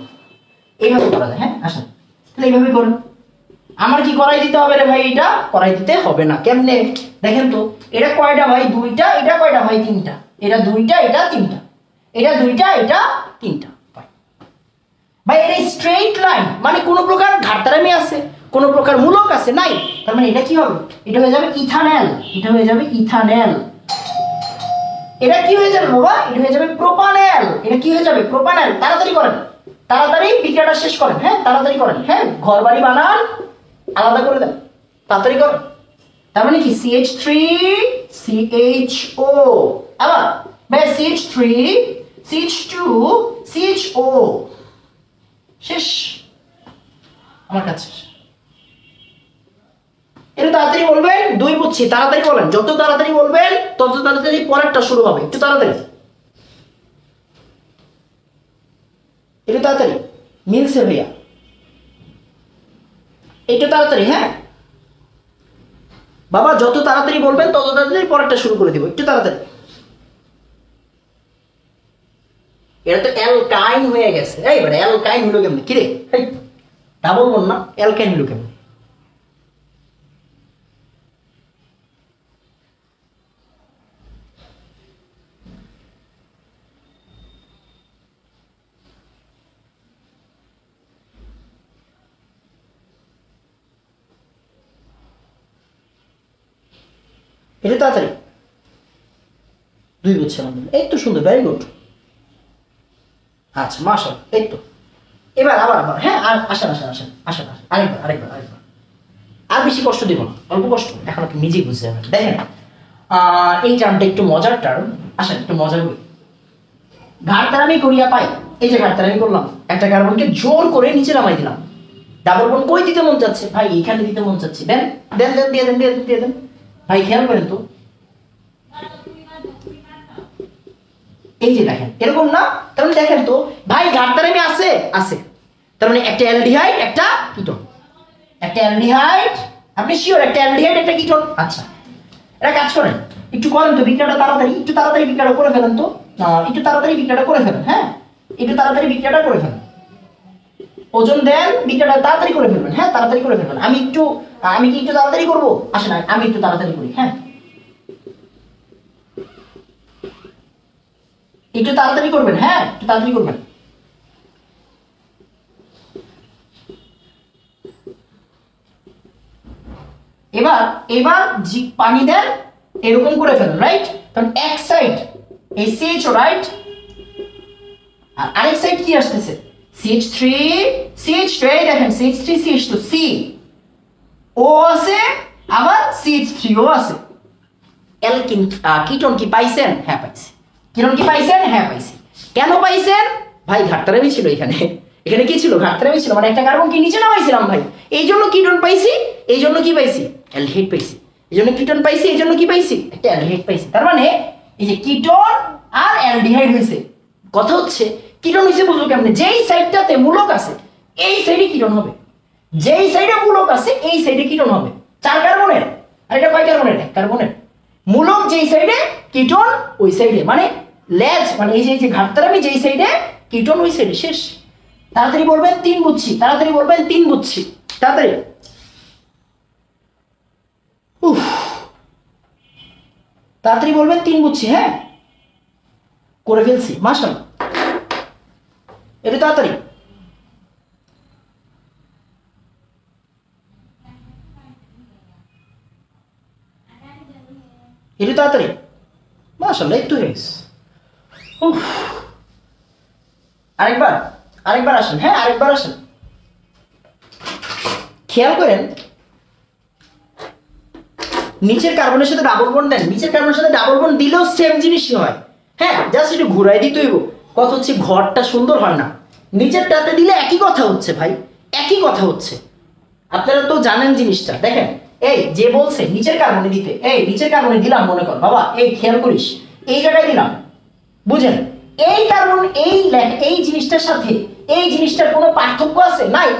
এইভাবে করা যায়। হ্যাঁ, আসেন তাহলে এইভাবে করুন। আমার কি করাই দিতে হবে রে ভাই, এটা করাই দিতে হবে না। কেমনে দেখেন তো, এটা কয়টা ভাই, 2টা, এটা কয়টা ভাই, 3টা, এটা 2টা, এটা 3টা, এটা 2টা, এটা 3টা। ভাই এটা স্ট্রেট লাইন, মানে কোনো প্রকার ঘাটতারামি আছে, কোনো প্রকার মূলক আছে নাই, তার মানে এটা কি হবে, এটা হয়ে যাবে ইথানল, এটা হয়ে যাবে ইথানল। এটা কি হয়ে যাবে বাবা, এটা হয়ে যাবে প্রোপানল, এটা কি হয়ে যাবে প্রোপানল। তাড়াতাড়ি করেন, তাড়াতাড়ি বিক্রিয়াটা শেষ করেন। হ্যাঁ, তাড়াতাড়ি করেন। হ্যাঁ, ঘর বাড়ি বানান, আলাদা করে দেন, তাড়াতাড়ি করো। তার মানে কি CH3 CHO, আবার ভাই CH3 CH2 CHO, শেষ আমার কাছে। একটু তাড়াতাড়ি বলবেন, 2 বুঝছি, তাড়াতাড়ি বলেন, যত তাড়াতাড়ি বলবেন তত তাড়াতাড়ি পরেরটা শুরু হবে, একটু তাড়াতাড়ি, একটু তাড়াতাড়ি, মিলছে ভাইয়া, একটু তাড়াতাড়ি। হ্যাঁ বাবা, যত তাড়াতাড়ি বলবেন তত তাড়াতাড়ি পরেরটা শুরু করে দিব, একটু তাড়াতাড়ি। এটা তো অ্যালকাইন হয়ে গেছে, এই মানে অ্যালকাইন হলো কেমন, কি রে ডাবল বল না, অ্যালকাইন হলো কেমন? এটা তাড়াতাড়ি, 2 বুঝছে আমাদের, এই তো সুন্দর, ভেরি গুড। আচ্ছা মাশাআল্লাহ, এই তো। এবার আবার আবার, হ্যাঁ আসেন আসেন আসেন আসেন, আরেকবার আরেকবার আরেকবার, আর বেশি কষ্ট দিব না, অল্প কষ্ট, এখন আপনি নিজেই বুঝতে যাবেন। দেখেন এই টার্মটা একটু মজার টার্ম, আসেন একটু মজা করি। ঘাড়তারামি করিয়া পাই, এই যে ঘাড়তারামি করলাম, একটা কার্বনকে জোর করে নিচে নামাই দিলাম। ডাবল বন্ড কই দিতে মন চাচ্ছে ভাই? এইখানে দিতে মন চাচ্ছে, দেন দেন দেন, দিয়ে দেন দিয়ে দেন দিয়ে দেন ভাই, খেয়াল করেন তো, এই যে দেখেন এরকম না? তার মানে দেখেন তো ভাই, ঘাড়তারামি আছে আছে, তার মানে একটা অ্যালডিহাইড একটা কিটোন, একটা অ্যালডিহাইড, আপনি শিওর একটা অ্যালডিহাইড একটা কিটোন। আচ্ছা এটা কাজ করেন, একটু করেন তো বিক্রিয়াটা তাড়াতাড়ি, একটু তাড়াতাড়ি বিক্রিয়াটা করে ফেলেন তো, একটু তাড়াতাড়ি বিক্রিয়াটা করে ফেলেন, হ্যাঁ একটু তাড়াতাড়ি বিক্রিয়াটা করে ফেলেন, ওজন দেন, বিক্রিয়াটা তাড়াতাড়ি করে ফেলবেন, হ্যাঁ তাড়াতাড়ি করে ফেলবেন। আমি কি একটু তাড়াতাড়ি করবো? আসেন আমি একটু তাড়াতাড়ি করি, হ্যাঁ একটু তাড়াতাড়ি করবেন, হ্যাঁ একটু তাড়াতাড়ি করবেন। এবার এবার পানি দেন, এরকম করে ফেলেন, রাইট? কারণ এক সাইড এই CH, রাইট, আর আরেক সাইড কি আসতেছে? CH3 CH2, এই দেখেন CH3 CH2 C ও আছে, আবার CH3 ও আছে। অ্যালকিন কিটোন কি পাইছেন? হ্যাঁ পাইছি। কিটোন কি পাইছেন? হ্যাঁ পাইছি। কেন পাইছেন ভাই? ঘাটতারামি ছিল এখানে, এখানে কি ছিল? ঘাটতারামি ছিল, মানে একটা কার্বন কি নিচে নামাইছিলাম ভাই, এই জন্য কিটোন পাইছি, এই জন্য কি পাইছি? অ্যালডিহাইড পাইছি। এই জন্য কিটোন পাইছি, এই জন্য কি পাইছি? একটা অ্যালডিহাইড পাইছি। তার মানে এই যে কিটোন আর অ্যালডিহাইড হয়েছে। কথা হচ্ছে কিটোন হয়েছে বুঝলো কেমনে? যেই সাইডটাতে মূলক আছে এই সাইডে কিটোন হবে, যেই সাইডে মূলক আছে এই সাইডে কিটোন হবে। 4 কার্বনের, আর এটা কয় কার্বনের? 1 কার্বনের। মূলক যেই সাইডে কিটোন ওই সাইডে, মানে লেজ, মানে এই যে ঘাটতারামি যেই সাইডে কিটোন ওই সাইডে, শেষ। তাড়াতাড়ি বলবেন 3 বুঝছি, তাড়াতাড়ি বলবেন 3 বুঝছি, তাড়াতাড়ি। তাড়াতাড়ি বলবেন 3 বুঝছি, হ্যাঁ করে ফেলছি, মাশাআল্লাহ। এটা তাড়াতাড়ি, এটা তাড়াতাড়ি, মাশাআল্লাহ, একটু হয়ে গেছে। আরেকবার আরেকবার আসেন, হ্যাঁ আরেকবার আসেন। খেয়াল করেন নিচের কার্বনের সাথে ডাবল বন্ড দেন, নিচের কার্বনের সাথে ডাবল বন্ড দিলেও সেম জিনিসই হয়, হ্যাঁ জাস্ট একটু ঘুরাই দিতে হইব। কথা হচ্ছে ঘরটা সুন্দর হয় না, নিচেরটাতে দিলে একই কথা হচ্ছে ভাই, একই কথা হচ্ছে। আপনারা তো জানেন জিনিসটা। দেখেন এই যে বলছে নিচের কার্বনে দিতে, এই নিচের কার্বনে দিলাম, মনে কর বাবা, এই খেয়াল করিস এই জায়গায় দিলাম, বুঝেন? এই কার্বন এই জিনিসটার সাথে এই জিনিসটার কোনো পার্থক্য আছে? নাই,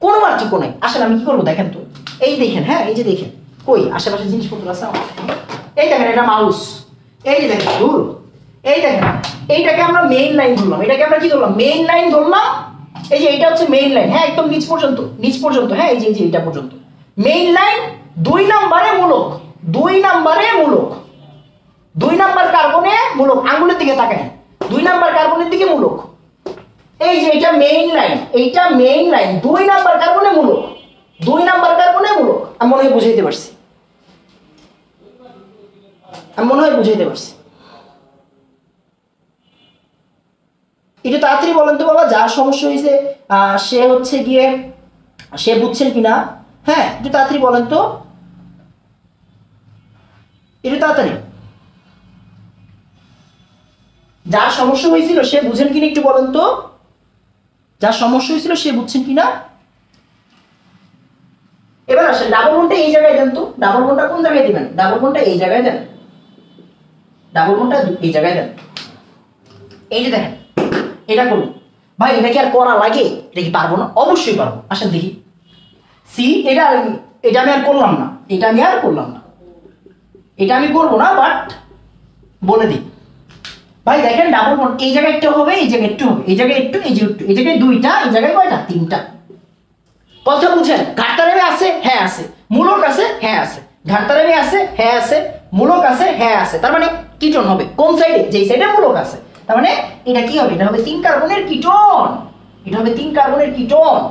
কোনো পার্থক্য নাই। আসলে আমি কি করবো দেখেন তো, এই দেখেন, হ্যাঁ এই যে দেখেন, কই আশেপাশে জিনিসপত্র আছে আমার, এই দেখেন এটা মাউস, এই যে দেখেন দূর, এই দেখেন এইটাকে আমরা মেইন লাইন ধরলাম, এটাকে আমরা কি ধরলাম? মেইন লাইন ধরলাম। এই যে এটা হচ্ছে মেইন লাইন, হ্যাঁ একদম নিচ পর্যন্ত, নিচ পর্যন্ত, হ্যাঁ এই যে এটা পর্যন্ত মেইন লাইন। 2 নম্বরে মূলক, 2 নম্বরে মূলক, 2 নাম্বার কার্বনে মূলক, আঙ্গুলের দিকে তাকান, 2 নাম্বার কার্বনের দিকে মূলক। এই যে এটা মেইন লাইন, এইটা মেইন লাইন, 2 নাম্বার কার্বনে মূলক, 2 নাম্বার কার্বনে মূলক। আমি মনে হয় বুঝাইতে পারছি, আমি মনে হয় বুঝাইতে পারছি। এটা তাড়াতাড়ি বলেন তো বাবা, যার সমস্যা হয়েছে সে হচ্ছে গিয়ে, সে বুঝছেন কিনা হ্যাঁ একটু তাড়াতাড়ি বলেন তো, একটু তাড়াতাড়ি। যার সমস্যা হয়েছিল সে বুঝেন কিনা একটু বলেন তো, যার সমস্যা হয়েছিল সে বুঝছেন কিনা। এবার আসেন ডাবল বন্ডটা এই জায়গায় দেন তো, ডাবল বন্ডটা কোন জায়গায় দিবেন, ডাবল বন্ডটা এই জায়গায় দেন, ডাবল বন্ডটা এই জায়গায় দেন। এই যে দেখেন এটা করুন ভাই, এটা কি আর করা লাগে, এটা কি পারবো না, অবশ্যই পারবো। আসেন দেখি সি, এটা আমি আর করলাম না, এটা আমি আর করলাম না, এটা আমি করবো না, বাট বলে দিই ভাই দেখেন ডাবল বন্ড এই জায়গায় একটু হবে, এই জায়গায় একটু হবে, এই জায়গায় একটু, এই জায়গায় একটু, এই জায়গায় দুইটা, এই জায়গায় কয়টা, তিনটা। কথা বুঝেন, ঘাটতারামি আছে, হ্যাঁ আছে, মূলক আছে, হ্যাঁ আছে, ঘাটতারামি আছে, হ্যাঁ আছে, মূলক আছে, হ্যাঁ আছে, তার মানে কিটোন হবে কোন সাইডে, যেই সাইডে মূলক আছে, তার মানে এটা কি হবে, এটা হবে 3 কার্বনের কিটোন, এটা হবে 3 কার্বনের কিটোন।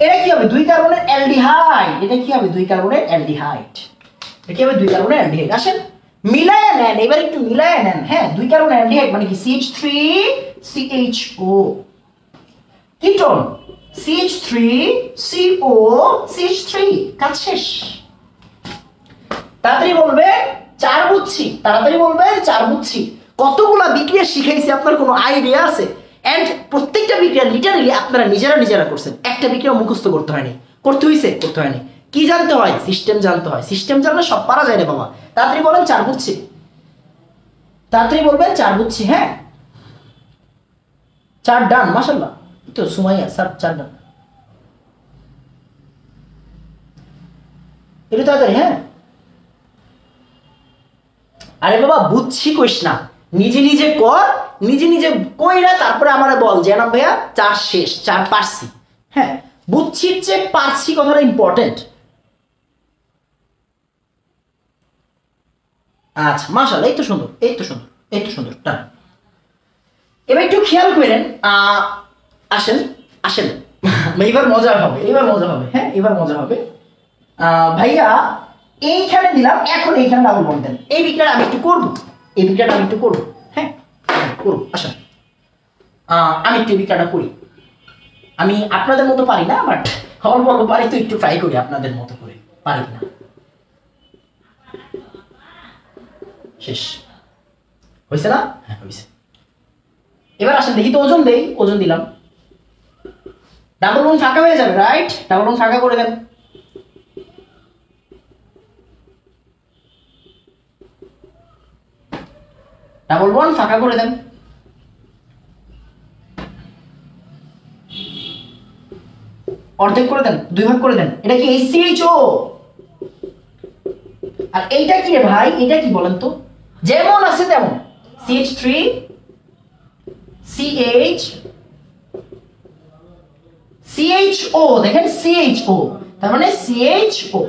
এটা কি হবে 2 কার্বনের অ্যালডিহাইড, এটা কি হবে 2 কার্বনের অ্যালডিহাইড, এটা কি হবে 2 কার্বনের অ্যালডিহাইড। আসেন মিলায়া নেন, এবার একটু মিলায়া নেন। হ্যাঁ 2 কার্বন অ্যালডিহাইড মানে কি CH3 CHO, ketone CH3 CO CH3, কাজ শেষ। তাড়াতাড়ি বলবে 4 বুঝছি, তাড়াতাড়ি বলবে 4 বুঝছি। কতগুলা বিক্রিয়া শিখাইছি আপনার কোনো আইডিয়া আছে? এন্ড প্রত্যেকটা বিক্রিয়া লিটারালি আপনারা নিজেরা করছেন, একটা বিক্রিয়া মুখস্থ করতে হয়নি, করতে হইছে, করতে হয়নি। কি জানতে হয়, সিস্টেম জানতে হয়, সিস্টেম জানলে সব পারা যায় রে বাবা। তাড়াতাড়ি বলেন 4 বুঝছি, তাড়াতাড়ি বলবেন 4 বুঝছি। হ্যাঁ 4 ডান, মাশাআল্লাহ। তো সুমাইয়া স্যার 4 ডান, এটা তাড়াতাড়ি। হ্যাঁ আরে বাবা বুঝছি কইস না, নিজে নিজে কর, নিজে কইরা তারপরে আমারে বল যে না ভাইয়া 4 শেষ, 4 পারছি। হ্যাঁ বুঝছির চেয়ে পারছি কথাটা ইম্পর্টেন্ট। আচ্ছা মাশাআল্লাহ, এই তো সুন্দর, এই তো সুন্দর, এই তো সুন্দর। ডান। এবার একটু খেয়াল করেন, আসেন আসেন এবার মজা হবে, এবার মজা হবে। হ্যাঁ এবার মজা হবে। ভাইয়া এইখানে দিলাম, এখন এইখানে ডাবল বন্ড দেন। এই বিক্রিয়াটা আমি একটু করবো, এই বিক্রিয়াটা আমি একটু করবো। হ্যাঁ করবো, আসেন আমি একটু এই বিক্রিয়াটা করি। আমি আপনাদের মতো পারি না, বাট অল্প অল্প পারি, তো একটু ট্রাই করি আপনাদের মতো করে, পারি না। শেষ হয়েছে না? হ্যাঁ হয়েছে। এবার আসেন দেখি তো, ওজন দেই, ওজন দিলাম, ডাবল বন্ড ফাঁকা হয়ে যাবে, রাইট? ডাবল বন্ড ফাঁকা করে দেন। ডাবল বন্ড ফাঁকা করে দেন। অর্ধেক করে দেন, 2 ভাগ করে দেন। এটা কি HCHO, আর এইটা কি রে ভাই, এটা কি বলেন তো? যেমন আছে তেমন, CH3 CH CHO, দেখেন CHO, তার মানে CHO।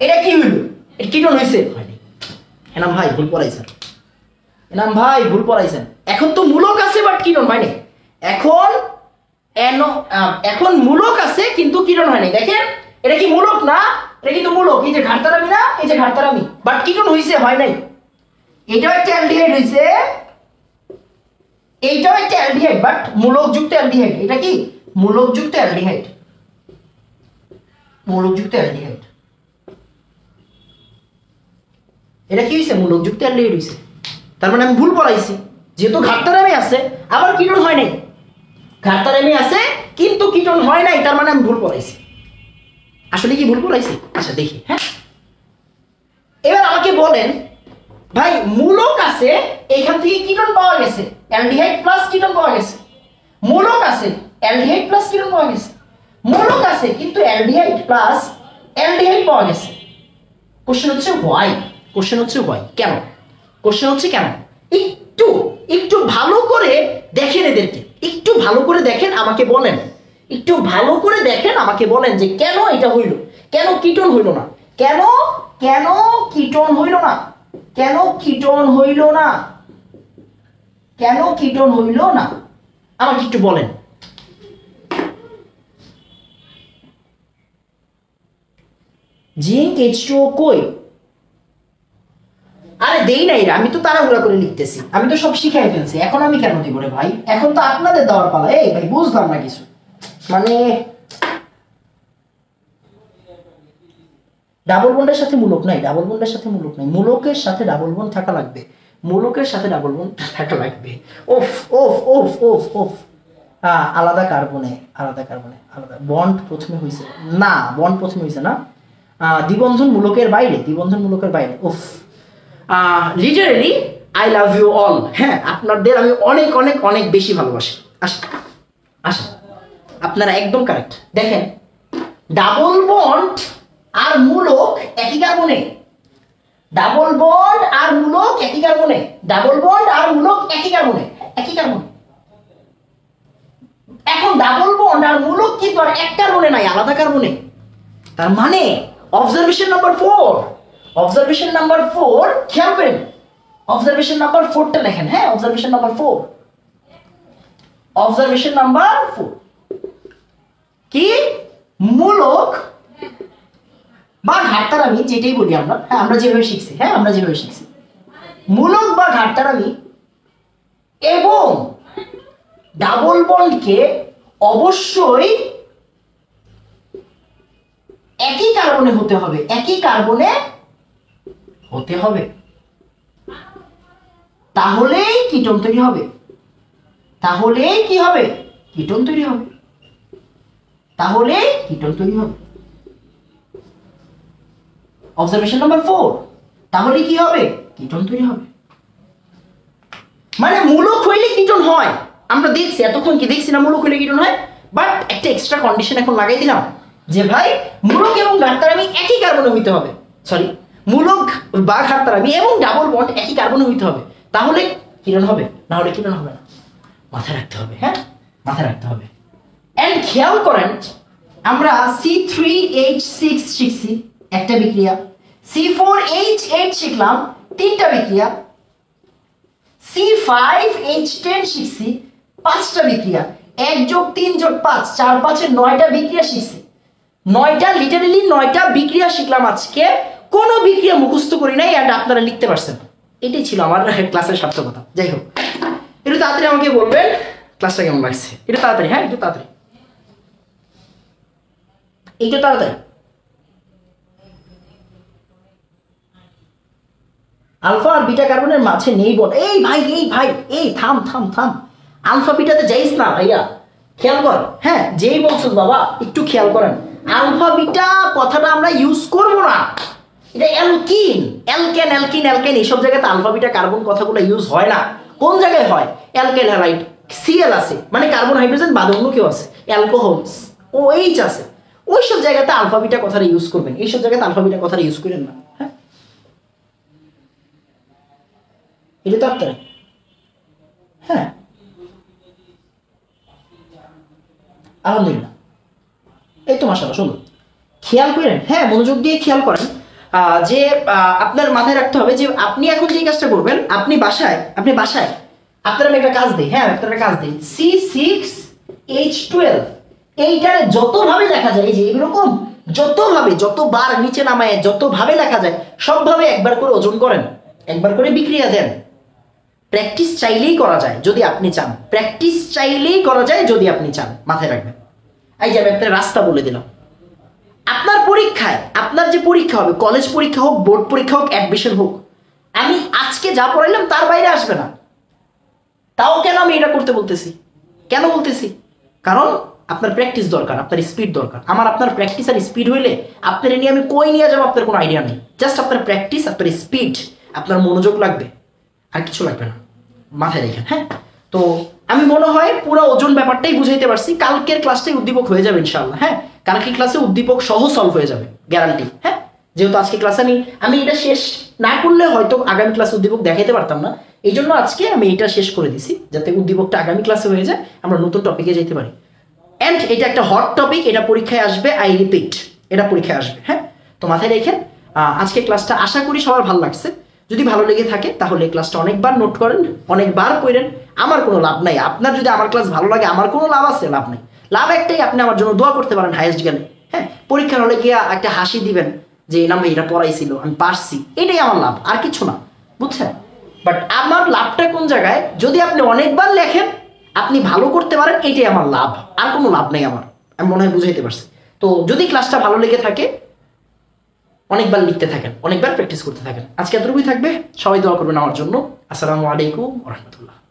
এটা কি হইল, এটা কিটোন হইছে? এনাম ভাই ভুল পড়াইছেন, এনাম ভাই ভুল পড়াইছেন। এখন তো মূলক আছে বাট কিটোন হয়নি। এখন মূলক আছে কিন্তু কিটোন হয়নি। দেখেন এটা কি মূলক না? এটা কিন্তু মূলক, এই যে ঘাটতারামি না, এই যে ঘাটতারামি, বাট কিটোন হইছে, হয় নাই। এটাও একটা অ্যালডিহাইড হইছে, এইটাও একটা অ্যালডিহাইড, বাট মূলকযুক্ত অ্যালডিহাইড। এটা কি মূলকযুক্ত অ্যালডিহাইড, মূলকযুক্ত অ্যালডিহাইড। এটা কি হইছে, মূলকযুক্ত অ্যালডিহাইড হইছে। তার মানে আমি ভুল পড়াইছি, যেহেতু ঘাটতারামি আছে আবার কিটোন হয় নাই, ঘাটতারামি আছে কিন্তু কিটোন হয় নাই, তার মানে আমি ভুল পড়াইছি। আসলে কি ভুল পড়াইছি? আচ্ছা দেখি। হ্যাঁ এবার আমাকে বলেন ভাই, মূলক আছে, এখান থেকে কিটোন পাওয়া গেছে, অ্যালডিহাইড প্লাস কিটোন পাওয়া গেছে। মূলক আছে, অ্যালডিহাইড প্লাস কিটোন পাওয়া গেছে। মূলক আছে কিন্তু অ্যালডিহাইড প্লাস অ্যালডিহাইড পাওয়া গেছে। কোশ্চেন হচ্ছে হোয়াই, কোশ্চেন হচ্ছে হোয়াই, কেন? কোশ্চেন হচ্ছে কেন? একটু একটু ভালো করে দেখেন এদেরকে, একটু ভালো করে দেখেন, আমাকে বলেন, একটু ভালো করে দেখেন, আমাকে বলেন যে কেন এটা হইল, কেন কিটোন হইল না, কেন কেন কিটোন হইল না, কেন কিটোন হইল না, কেন কিটোন হইল না, আমাকে একটু বলেন। জিঙ্ক H2O কই? আরে দেই নাই রে, আমি তো তাড়াহুড়া করে লিখতেছি, আমি তো সব শিখাই ফেলছি, এখন আমি কেন দিব রে ভাই? এখন তো আপনাদের দেওয়ার পালা। এই ভাই বুঝলাম না কিছু, মানে ডাবল বন্ডের সাথে মূলক নাই, ডাবল বন্ডের সাথে মূলক নাই, মূলকের সাথে ডাবল বন্ড থাকা লাগবে, মূলকের সাথে ডাবল বন্ড থাকা লাগবে। ওফ ওফ ওফ ওফ ওফ আলাদা কার্বনে, আলাদা কার্বনে আলাদা বন্ড প্রথমে হয়েছে না, বন্ড প্রথমে হয়েছে না, দ্বিবন্ধন মূলকের বাইরে, দ্বিবন্ধন মূলকের বাইরে। উফ literally I love you all. হ্যাঁ, আপনাদের আমি অনেক অনেক অনেক বেশি ভালোবাসি। আসেন আসেন, আপনারা একদম কারেক্ট। দেখেন, ডাবল বন্ড আর মূলক একই কার্বনে, ডাবল বন্ড আর মূলক একই কার্বনে, ডাবল বন্ড আর মূলক একই কার্বনে, একই কার্বনে। এখন ডাবল বন্ড আর মূলক কিন্তু আর এক কার্বনে নাই, আলাদা কার্বনে। তার মানে অবজারভেশন নাম্বার 4, অবজারভেশন নাম্বার 4 খেয়াল করেন, অবজারভেশন নাম্বার 4টা লেখেন। হ্যাঁ, অবজারভেশন নাম্বার 4, অবজারভেশন নাম্বার 4 কি? মূলক বা ঘাটতারামি, যেটাই বলি আমরা, হ্যাঁ আমরা যেভাবে শিখছি, হ্যাঁ আমরা যেভাবে শিখছি, মূলক বা ঘাটতারামি এবং ডাবল বন্ডকে অবশ্যই একই কার্বনে হতে হবে, একই কার্বনে হতে হবে, তাহলেই কিটোন তৈরি হবে, তাহলেই কি হবে? কিটোন তৈরি হবে, তাহলে কিটোন তৈরি হবে। অবজারভেশন নাম্বার 4, তাহলে কি হবে? কিটোন তৈরি হবে। মানে মূলক হইলে কিটোন হয়, আমরা দেখছি এতক্ষণ কি দেখছি না, মূলক হইলে কিটোন হয়। বাট একটা এক্সট্রা কন্ডিশন এখন লাগাই দিলাম যে ভাই মূলক এবং ঘাটতারামি একই কার্বনে হইতে হবে, সরি মূলক বা ঘাটতারামি এবং ডাবল বন্ড একই কার্বনে হইতে হবে, তাহলে কিটোন হবে, না হলে কিটোন হবে না। মাথায় রাখতে হবে, হ্যাঁ মাথায় রাখতে হবে। এন্ড খেয়াল করেন, আমরা C3H6 শিখছি একটা বিক্রিয়া, C4H8 শিখলাম তিনটা বিক্রিয়া, C5H10 শিখছি 5টা বিক্রিয়া, 1 + 3 + 5 4 5 এর 9টা বিক্রিয়া শিখছি। 9টা লিটারালি 9টা বিক্রিয়া শিখলাম আজকে, কোনো বিক্রিয়া মুখস্থ করি নাই, আর আপনারা লিখতে পারছেন। এটাই ছিল আমার ক্লাসের সার্থকতা। যাই হোক, একটু তাড়াতাড়ি আমাকে বলবেন ক্লাসটা কেমন লাগছে, একটু তাড়াতাড়ি, হ্যাঁ একটু তাড়াতাড়ি, একটু তাড়াতাড়ি। আলফা আর বিটা কার্বনের মাঝে নেই বন্ড। এই ভাই এই ভাই এই থাম থাম থাম, আলফা বিটাতে যাইস না ভাইয়া, খেয়াল কর। হ্যাঁ যেই বলছো বাবা একটু খেয়াল করেন, আলফা বিটা কথাটা আমরা ইউজ করব না, এটা অ্যালকিন, অ্যালকেন অ্যালকিন অ্যালকেন এইসব জায়গাতে আলফা বিটা কার্বন কথাগুলো ইউজ হয় না। কোন জায়গায় হয়? অ্যালকেন হ্যালাইড, সিএল আছে মানে কার্বন হাইড্রোজেন বাদে অন্য কেউ আছে, অ্যালকোহলস, ও এইচ আছে, ওইসব জায়গাতে আলফা বিটা কথাটা ইউজ করবেন, এইসব জায়গাতে আলফা বিটা কথাটা ইউজ করেন না। হ্যাঁ এটা তো আপনার, হ্যাঁ আলহামদুলিল্লাহ, এই তো মাশাআল্লাহ সুন্দর। খেয়াল করেন, হ্যাঁ মনোযোগ দিয়ে খেয়াল করেন যে আপনার মাথায় রাখতে হবে যে আপনি এখন যে কাজটা করবেন, আপনি বাসায় আপনার আমি একটা কাজ দিই, হ্যাঁ আপনার একটা কাজ দিই, C6H12 এইটারে যতভাবে লেখা যায়, যে এরকম যতভাবে, যতবার নিচে নামায় যতভাবে লেখা যায় সবভাবে একবার করে ওজন করেন, একবার করে বিক্রিয়া দেন। প্র্যাকটিস চাইলেই করা যায় যদি আপনি চান, প্র্যাকটিস চাইলেই করা যায় যদি আপনি চান, মাথায় রাখবেন। এই যে আমি একটা রাস্তা বলে দিলাম, আপনার পরীক্ষায়, আপনার যে পরীক্ষা হবে, কলেজ পরীক্ষা হোক, বোর্ড পরীক্ষা হোক, অ্যাডমিশন হোক, আমি আজকে যা পড়াইলাম তার বাইরে আসবে না। তাও কেন আমি এটা করতে বলতেছি, কেন বলতেছি? কারণ আপনার প্র্যাকটিস দরকার, আপনার স্পিড দরকার। আমার আপনার প্র্যাকটিস আর স্পিড হইলে আপনার নিয়ে আমি কই নিয়ে যাবো আপনার কোনো আইডিয়া নেই। জাস্ট আপনার প্র্যাকটিস, আপনার স্পিড, আপনার মনোযোগ লাগবে, আর কিছু লাগবে না, মাথায় রেখেন। হ্যাঁ তো আমি মনে হয় পুরো ওজন ব্যাপারটাই বুঝাইতে পারছি। কালকের ক্লাসটাই উদ্দীপক হয়ে যাবে ইনশাআল্লাহ। হ্যাঁ কালকের ক্লাসে উদ্দীপক সহ সলভ হয়ে যাবে, গ্যারান্টি। হ্যাঁ যেহেতু আজকে ক্লাসে আমি এটা শেষ না করলে হয়তো আগামী ক্লাসে উদ্দীপক দেখাইতে পারতাম না, এই জন্য আজকে আমি এটা শেষ করে দিছি যাতে উদ্দীপকটা আগামী ক্লাসে হয়ে যায়, আমরা নতুন টপিকে যেতে পারি। অ্যান্ড এটা একটা হট টপিক, এটা পরীক্ষায় আসবে, আই রিপিট, এটা পরীক্ষায় আসবে। হ্যাঁ তো মাথায় রেখেন, আজকে ক্লাসটা আশা করি সবার ভালো লাগছে। যদি ভালো লেগে থাকে তাহলে ক্লাসটা অনেকবার নোট করেন, অনেকবার পড়েন। আমার কোনো লাভ নাই, আপনার যদি আমার ক্লাস ভালো লাগে আমার কোনো লাভ আছে? লাভ নেই। লাভ একটাই, আপনি আমার জন্য দোয়া করতে পারেন হাইয়েস্ট গেলে। হ্যাঁ পরীক্ষার হলে গিয়ে একটা হাসি দিবেন যে না ভাই এটা পড়াইছিল, আমি পারছি, এটাই আমার লাভ, আর কিছু না, বুঝছেন? বাট আমার লাভটা কোন জায়গায়, যদি আপনি অনেকবার লেখেন, আপনি ভালো করতে পারেন, এটাই আমার লাভ, আর কোনো লাভ নেই আমার। আমি মনে হয় বুঝাইতে পারছি। তো যদি ক্লাসটা ভালো লেগে থাকে অনেকবার লিখতে থাকেন, অনেকবার প্র্যাকটিস করতে থাকেন। আজকে এতটুকুই থাকবে, সবাই দোয়া করবেন আমার জন্য। আসসালামু আলাইকুম ওয়া রাহমাতুল্লাহ।